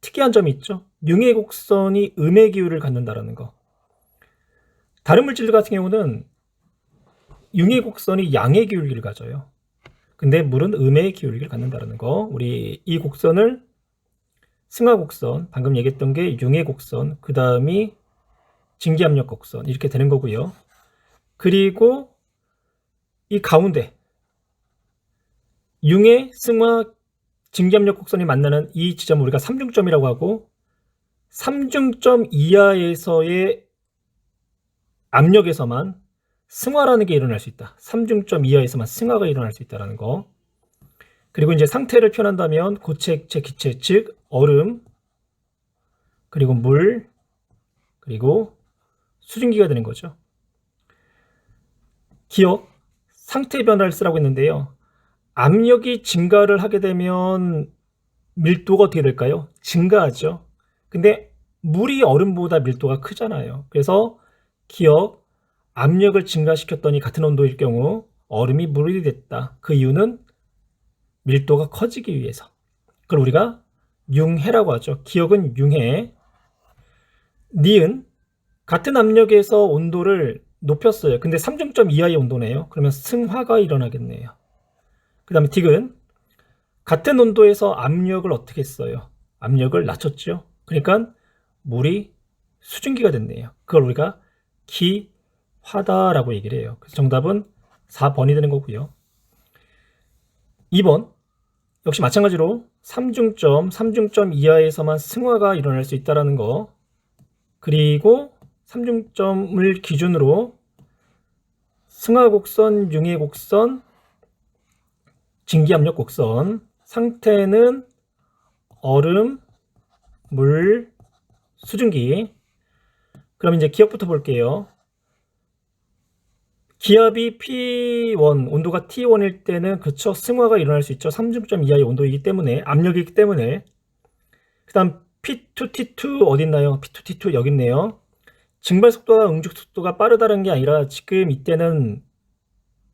Speaker 1: 특이한 점이 있죠. 융의 곡선이 음의 기울을 갖는다라는 거. 다른 물질 같은 경우는 융의 곡선이 양의 기울기를 가져요. 근데 물은 음의 기울기를 갖는다라는 거. 우리 이 곡선을 승하 곡선, 방금 얘기했던 게 융의 곡선, 그 다음이 증기압력 곡선, 이렇게 되는 거고요. 그리고 이 가운데 융의 승하 증기압력 곡선이 만나는 이 지점을 우리가 삼중점이라고 하고, 삼중점 이하에서의 압력에서만 승화라는 게 일어날 수 있다. 삼중점 이하에서만 승화가 일어날 수 있다는 거. 그리고 이제 상태를 표현한다면 고체, 액체, 기체, 즉 얼음, 그리고 물, 그리고 수증기가 되는 거죠. 기억, 상태 변화를 쓰라고 했는데요. 압력이 증가를 하게 되면 밀도가 어떻게 될까요? 증가하죠. 근데 물이 얼음보다 밀도가 크잖아요. 그래서 기억, 압력을 증가시켰더니 같은 온도일 경우 얼음이 물이 됐다. 그 이유는 밀도가 커지기 위해서. 그걸 우리가 융해라고 하죠. 기억은 융해. 니은, 같은 압력에서 온도를 높였어요. 근데 3중점 이하의 온도네요. 그러면 승화가 일어나겠네요. 그 다음에 디귿, 같은 온도에서 압력을 어떻게 했어요? 압력을 낮췄죠. 그러니까 물이 수증기가 됐네요. 그걸 우리가 기화다라고 얘기를 해요. 그래서 정답은 4번이 되는 거고요. 2번, 역시 마찬가지로 3중점 이하에서만 승화가 일어날 수 있다는 거, 그리고 3중점을 기준으로 승하곡선, 융해곡선, 증기압력 곡선, 상태는 얼음, 물, 수증기. 그럼 이제 기억부터 볼게요. 기압이 P1, 온도가 T1일 때는 그쵸, 승화가 일어날 수 있죠. 3중점 이하의 온도이기 때문에, 압력이기 때문에. 그 다음 P2, T2 어디 있나요? P2, T2 여기 있네요. 증발 속도와 응축 속도가 빠르다는 게 아니라 지금 이때는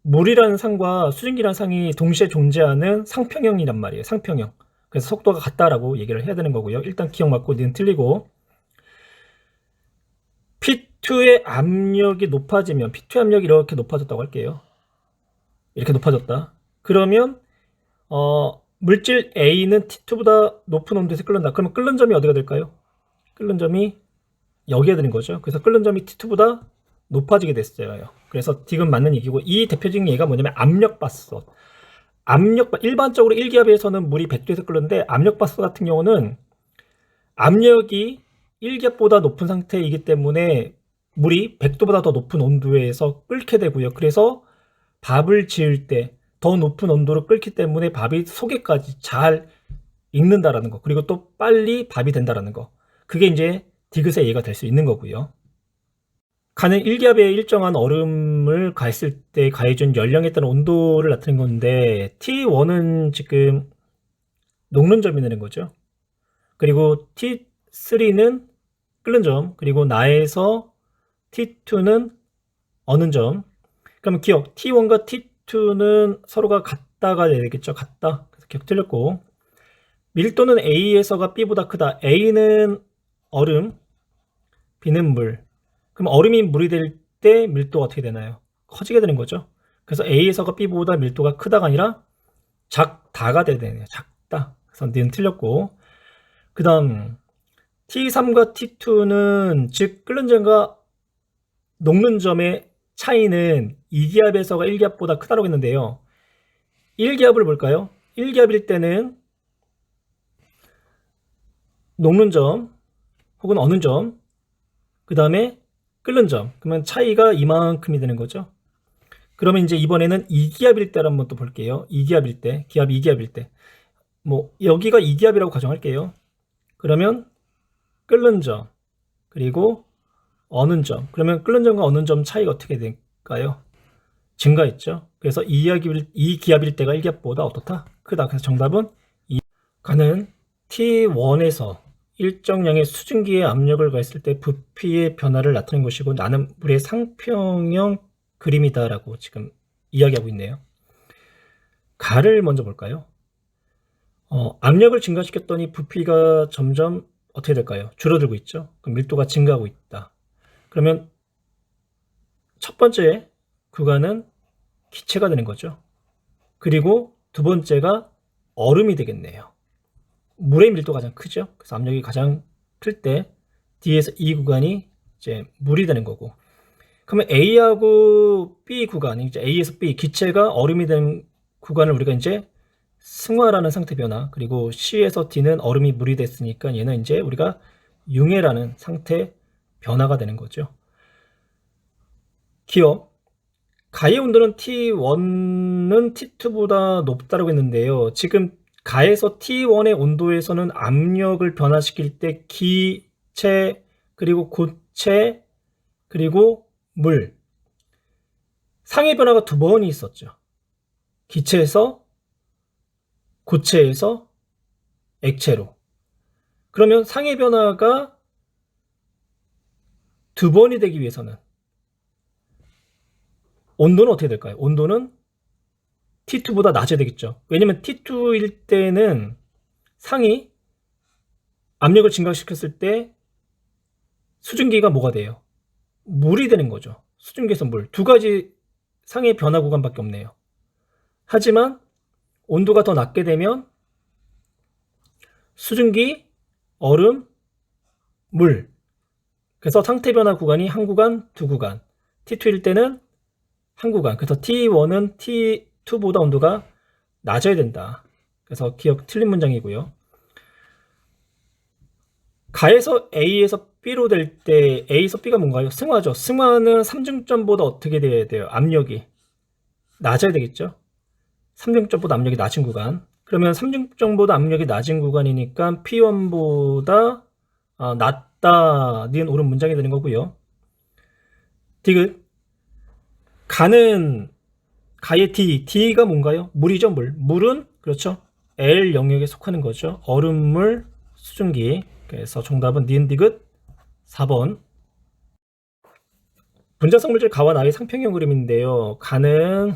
Speaker 1: 물이라는 상과 수증기라는 상이 동시에 존재하는 상평형이란 말이에요. 상평형. 그래서 속도가 같다라고 얘기를 해야 되는 거고요. 일단 기억 맞고 니은 틀리고, P2의 압력이 높아지면, P2의 압력이 이렇게 높아졌다고 할게요. 이렇게 높아졌다. 그러면 물질 A는 T2보다 높은 온도에서 끓는다. 그러면 끓는 점이 어디가 될까요? 끓는 점이 여기에 드는 거죠. 그래서 끓는 점이 T2보다 높아지게 됐어요. 그래서 디귿 맞는 얘기고, 이 대표적인 예가 뭐냐면 압력밥솥. 일반적으로 1기압에서는 물이 100도에서 끓는데 압력밥솥 같은 경우는 압력이 1기압보다 높은 상태이기 때문에 물이 100도보다 더 높은 온도에서 끓게 되고요. 그래서 밥을 지을 때 더 높은 온도로 끓기 때문에 밥이 속에까지 잘 익는다라는 거, 그리고 또 빨리 밥이 된다라는 거, 그게 이제 디귿의 예가 될 수 있는 거고요. 간은 1기압에 일정한 얼음을 가했을 때 가해준 연령에 따른 온도를 나타낸 건데, T1은 지금 녹는 점이 되는 거죠. 그리고 T3는 끓는 점, 그리고 나에서 T2는 어는 점. 그러면 기억, T1과 T2는 서로가 같다가 되겠죠. 같다. 그래서 기억 틀렸고, 밀도는 A에서가 B보다 크다. A는 얼음, B는 물. 그럼 얼음이 물이 될 때 밀도가 어떻게 되나요? 커지게 되는 거죠. 그래서 A에서가 B보다 밀도가 크다가 아니라 작다가 돼야 되네요. 작다. 그래서 D는 틀렸고, 그 다음 T3과 T2는 즉 끓는 점과 녹는 점의 차이는 2기압에서가 1기압보다 크다고 했는데요. 1기압을 볼까요? 1기압일 때는 녹는 점 혹은 어는 점, 그 다음에 끓는 점, 그러면 차이가 이만큼이 되는 거죠. 그러면 이제 이번에는 2기압일 때를 한번 또 볼게요. 2기압일 때, 기압 2기압일 때, 뭐 여기가 2기압이라고 가정할게요. 그러면 끓는 점 그리고 어는 점, 그러면 끓는 점과 어는 점 차이가 어떻게 될까요? 증가했죠. 그래서 2기압일 때가 1기압보다 어떻다? 크다. 그래서 정답은 2. 가는 T1에서 일정량의 수증기에 압력을 가했을 때 부피의 변화를 나타낸 것이고, 나는 물의 상평형 그림이다 라고 지금 이야기하고 있네요. 가를 먼저 볼까요? 압력을 증가시켰더니 부피가 점점 어떻게 될까요? 줄어들고 있죠. 그럼 밀도가 증가하고 있다. 그러면 첫 번째 구간은 기체가 되는 거죠. 그리고 두 번째가 얼음이 되겠네요. 물의 밀도가 가장 크죠. 그래서 압력이 가장 클 때 D에서 E 구간이 이제 물이 되는 거고, 그러면 A하고 B 구간, 이제 A에서 B 기체가 얼음이 된 구간을 우리가 이제 승화라는 상태 변화, 그리고 C에서 D는 얼음이 물이 됐으니까 얘는 이제 우리가 융해라는 상태 변화가 되는 거죠. 기억, 가의 온도는 T1은 T2보다 높다고 했는데요. 지금 가에서 T1의 온도에서는 압력을 변화시킬 때 기체, 그리고 고체, 그리고 물, 상해 변화가 두 번이 있었죠. 기체에서, 고체에서 액체로. 그러면 상해 변화가 두 번이 되기 위해서는 온도는 어떻게 될까요? 온도는 T2보다 낮아야 되겠죠. 왜냐면 T2일 때는 상이 압력을 증가시켰을 때 수증기가 뭐가 돼요? 물이 되는 거죠. 수증기에서 물. 두 가지 상의 변화 구간밖에 없네요. 하지만 온도가 더 낮게 되면 수증기, 얼음, 물. 그래서 상태 변화 구간이 한 구간, 두 구간. T2일 때는 한 구간. 그래서 T1은 T2보다 온도가 낮아야 된다. 그래서 기억 틀린 문장이고요. 가에서 A에서 B로 될 때 A에서 B가 뭔가요? 승화죠. 승화는 삼중점보다 어떻게 돼야 돼요? 압력이 낮아야 되겠죠. 삼중점보다 압력이 낮은 구간. 그러면 삼중점보다 압력이 낮은 구간이니까 P1보다 낮다. 는 옳은 문장이 되는 거고요. 디귿, 가의 D가 뭔가요? 물이죠, 물. 물은 그렇죠. L 영역에 속하는 거죠. 얼음물, 수증기. 그래서 정답은 니은 디귿 4번. 분자성 물질 가와 나의 상평형 그림인데요. 가는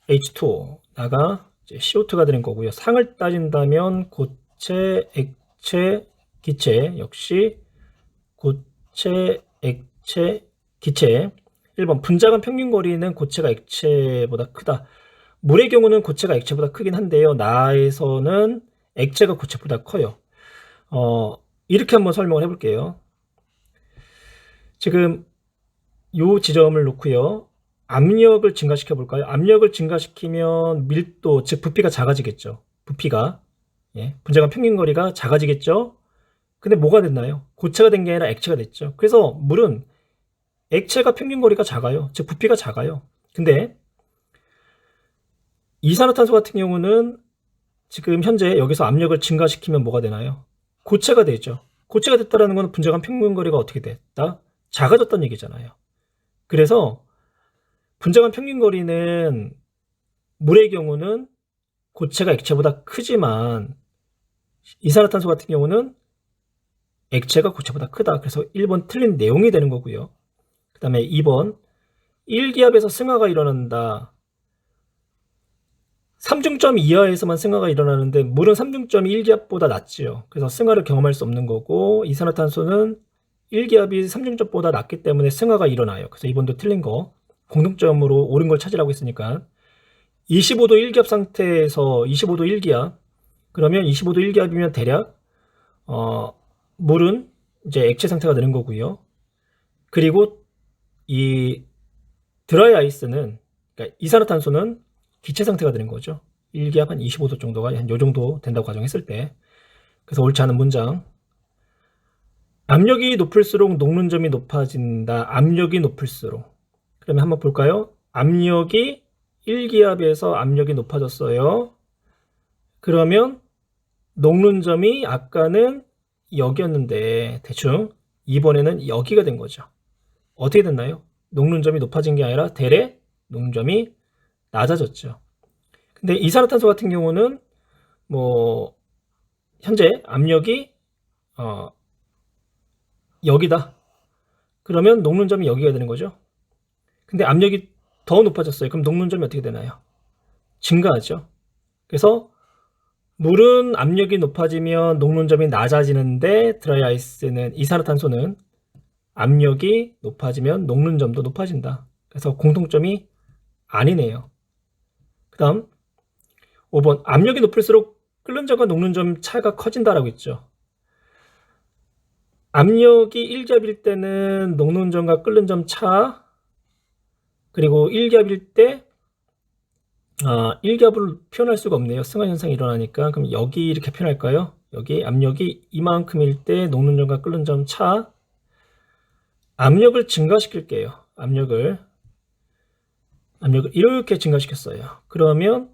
Speaker 1: H2O, 나가 CO2가 되는 거고요. 상을 따진다면 고체, 액체, 기체, 역시 고체, 액체, 기체. 1번 분자간 평균 거리는 고체가 액체보다 크다. 물의 경우는 고체가 액체보다 크긴 한데요. 나에서는 액체가 고체보다 커요. 이렇게 한번 설명을 해볼게요. 지금 요 지점을 놓고요. 압력을 증가시켜 볼까요? 압력을 증가시키면 밀도, 즉 부피가 작아지겠죠. 부피가. 예, 분자간 평균 거리가 작아지겠죠. 근데 뭐가 됐나요? 고체가 된 게 아니라 액체가 됐죠. 그래서 물은 액체가 평균 거리가 작아요. 즉 부피가 작아요. 근데 이산화탄소 같은 경우는 지금 현재 여기서 압력을 증가시키면 뭐가 되나요? 고체가 되죠. 고체가 됐다는 것은 분자간 평균 거리가 어떻게 됐다? 작아졌다는 얘기잖아요. 그래서 분자간 평균 거리는 물의 경우는 고체가 액체보다 크지만 이산화탄소 같은 경우는 액체가 고체보다 크다. 그래서 1번 틀린 내용이 되는 거고요. 그 다음에 2번 1기압에서 승하가 일어난다. 3중점 이하에서만 승하가 일어나는데 물은 3중점이 1기압보다 낮지요. 그래서 승하를 경험할 수 없는 거고 이산화탄소는 1기압이 3중점보다 낮기 때문에 승하가 일어나요. 그래서 2번도 틀린 거. 공통점으로 옳은 걸 찾으라고 했으니까 25도 1기압 상태에서 25도 1기압 그러면 25도 1기압이면 대략 물은 이제 액체 상태가 되는 거고요. 그리고 이 드라이 아이스는 그러니까 이산화탄소는 기체 상태가 되는 거죠. 1기압 한 25도 정도가 한 요 정도 된다고 가정했을 때. 그래서 옳지 않은 문장. 압력이 높을수록 녹는점이 높아진다. 압력이 높을수록. 그러면 한번 볼까요? 압력이 1기압에서 압력이 높아졌어요. 그러면 녹는 점이 아까는 여기였는데 대충 이번에는 여기가 된 거죠. 어떻게 됐나요? 녹는 점이 높아진 게 아니라 대래 녹는 점이 낮아졌죠. 근데 이산화탄소 같은 경우는 뭐 현재 압력이 여기다. 그러면 녹는 점이 여기가 되는 거죠. 근데 압력이 더 높아졌어요. 그럼 녹는 점이 어떻게 되나요? 증가하죠. 그래서 물은 압력이 높아지면 녹는 점이 낮아지는데 드라이 아이스는 이산화탄소는 압력이 높아지면 녹는 점도 높아진다. 그래서 공통점이 아니네요. 그 다음 5번 압력이 높을수록 끓는 점과 녹는 점 차이가 커진다라고 했죠. 압력이 1기압일 때는 녹는 점과 끓는 점 차 그리고 1기압일 때 1기압을 표현할 수가 없네요. 승하 현상이 일어나니까. 그럼 여기 이렇게 표현할까요? 여기 압력이 이만큼일 때 녹는 점과 끓는 점 차. 압력을 증가시킬게요. 압력을 이렇게 증가시켰어요. 그러면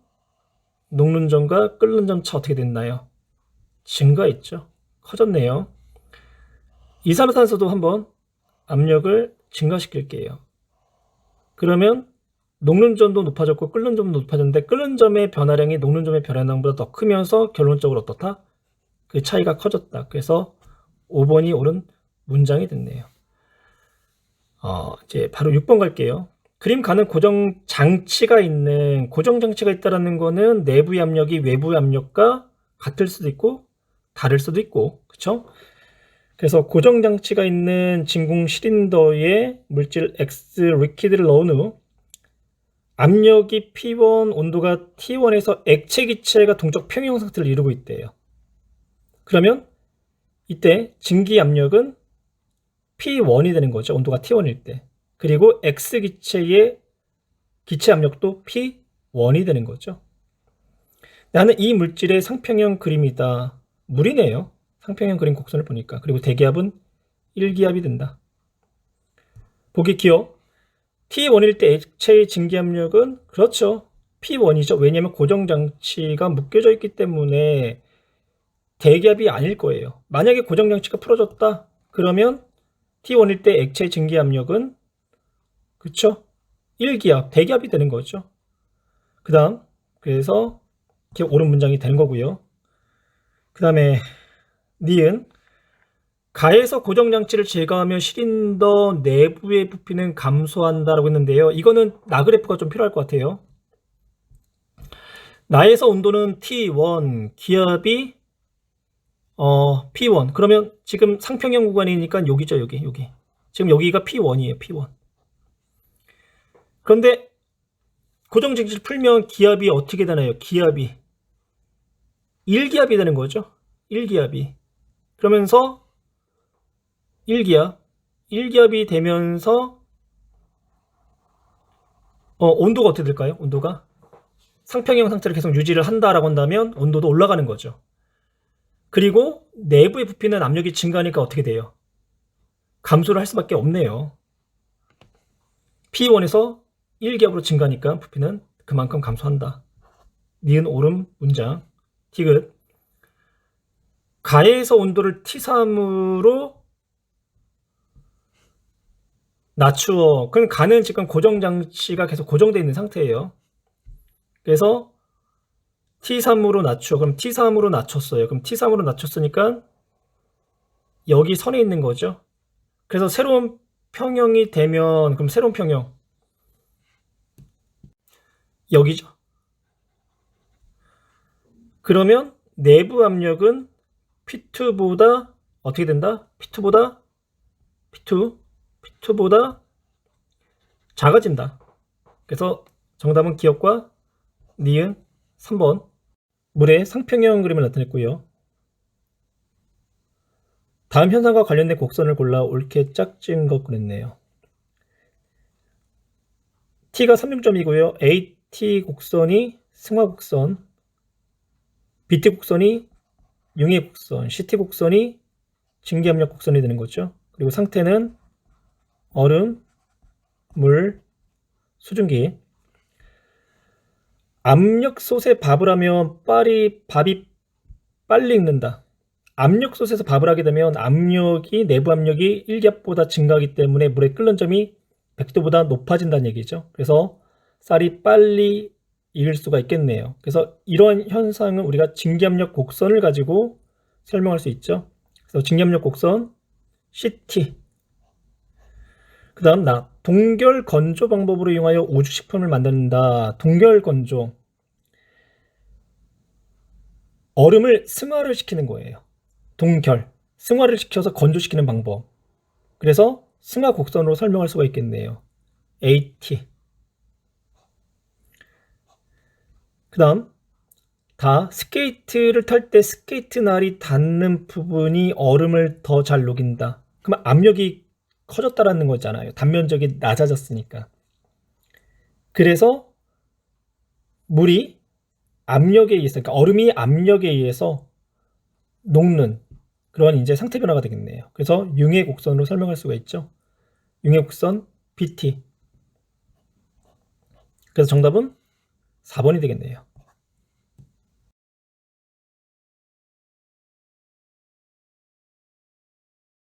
Speaker 1: 녹는 점과 끓는 점 차 어떻게 됐나요? 증가했죠. 커졌네요. 이산화탄소도 한번 압력을 증가시킬게요. 그러면 녹는 점도 높아졌고 끓는 점도 높아졌는데 끓는 점의 변화량이 녹는 점의 변화량보다 더 크면서 결론적으로 어떻다? 그 차이가 커졌다. 그래서 5번이 옳은 문장이 됐네요. 이제 바로 6번 갈게요. 그림 가는 고정 장치가 있다라는 거는 내부의 압력이 외부의 압력과 같을 수도 있고 다를 수도 있고, 그쵸? 그래서 고정 장치가 있는 진공 실린더에 물질 X 리퀴드를 넣은 후 압력이 P1, 온도가 T1에서 액체 기체가 동적 평형 상태를 이루고 있대요. 그러면 이때 증기 압력은 P1이 되는 거죠. 온도가 T1일 때. 그리고 X 기체의 기체 압력도 P1이 되는 거죠. 나는 이 물질의 상평형 그림이다. 물이네요. 상평형 그림 곡선을 보니까. 그리고 대기압은 1기압이 된다. 보기 기억. T1일 때 액체의 증기압력은 그렇죠. P1이죠. 왜냐하면 고정장치가 묶여져 있기 때문에 대기압이 아닐 거예요. 만약에 고정장치가 풀어졌다. 그러면 T1일 때 액체의 증기압력은 그렇죠. 1기압, 대기압이 되는 거죠. 그 다음 그래서 이렇게 옳은 문장이 되는 거고요. 그 다음에 니은 가에서 고정장치를 제거하며 실린더 내부의 부피는 감소한다라고 했는데요. 이거는 나그래프가 좀 필요할 것 같아요. 나에서 온도는 T1, 기압이 P1. 그러면 지금 상평형 구간이니까 여기죠, 여기. 지금 여기가 P1이에요, P1. 그런데 고정장치를 풀면 기압이 어떻게 되나요? 기압이 1기압이 되는 거죠. 1기압이. 그러면서 1기압 1기압이 되면서 온도가 어떻게 될까요? 온도가 상평형 상태를 계속 유지를 한다라고 한다면 온도도 올라가는 거죠. 그리고 내부에 부피는 압력이 증가하니까 어떻게 돼요? 감소를 할 수밖에 없네요. P1에서 1기압으로 증가하니까 부피는 그만큼 감소한다. 니은 옳음 문장. 디귿. 가에서 온도를 T3으로 낮추어. 그럼 가는 지금 고정장치가 계속 고정되어 있는 상태예요. 그래서 T3으로 낮추어. 그럼 T3으로 낮췄어요. 그럼 T3으로 낮췄으니까 여기 선에 있는 거죠. 그래서 새로운 평형이 되면, 그럼 새로운 평형 여기죠. 그러면 내부 압력은 P2보다 어떻게 된다? P2보다 작아진다. 그래서 정답은 기억과 니은 3번. 물의 상평형 그림을 나타냈고요. 다음 현상과 관련된 곡선을 골라 옳게 짝진 것 그랬네요. T가 3중점이고요. AT 곡선이 승화 곡선, BT 곡선이 융의 곡선, CT 곡선이 증기압력 곡선이 되는 거죠. 그리고 상태는 얼음, 물, 수증기. 압력솥에 밥을 하면 밥이 빨리 익는다. 압력솥에서 밥을 하게 되면 내부 압력이 1기압보다 증가하기 때문에 물에 끓는 점이 100도보다 높아진다는 얘기죠. 그래서 쌀이 빨리 익을 수가 있겠네요. 그래서 이런 현상은 우리가 증기압력 곡선을 가지고 설명할 수 있죠. 그래서 증기압력 곡선 CT. 그 다음 동결 건조 방법으로 이용하여 우주식품을 만든다. 동결 건조. 얼음을 승화를 시키는 거예요. 동결. 승화를 시켜서 건조시키는 방법. 그래서 승화 곡선으로 설명할 수가 있겠네요. AT. 그 다음 스케이트를 탈 때 스케이트 날이 닿는 부분이 얼음을 더 잘 녹인다. 그럼 압력이 커졌다라는 거잖아요. 단면적이 낮아졌으니까. 그래서 물이 압력에 의해서, 그러니까 얼음이 압력에 의해서 녹는 그런 이제 상태 변화가 되겠네요. 그래서 융의 곡선으로 설명할 수가 있죠. 융의 곡선 BT. 그래서 정답은 4번이 되겠네요.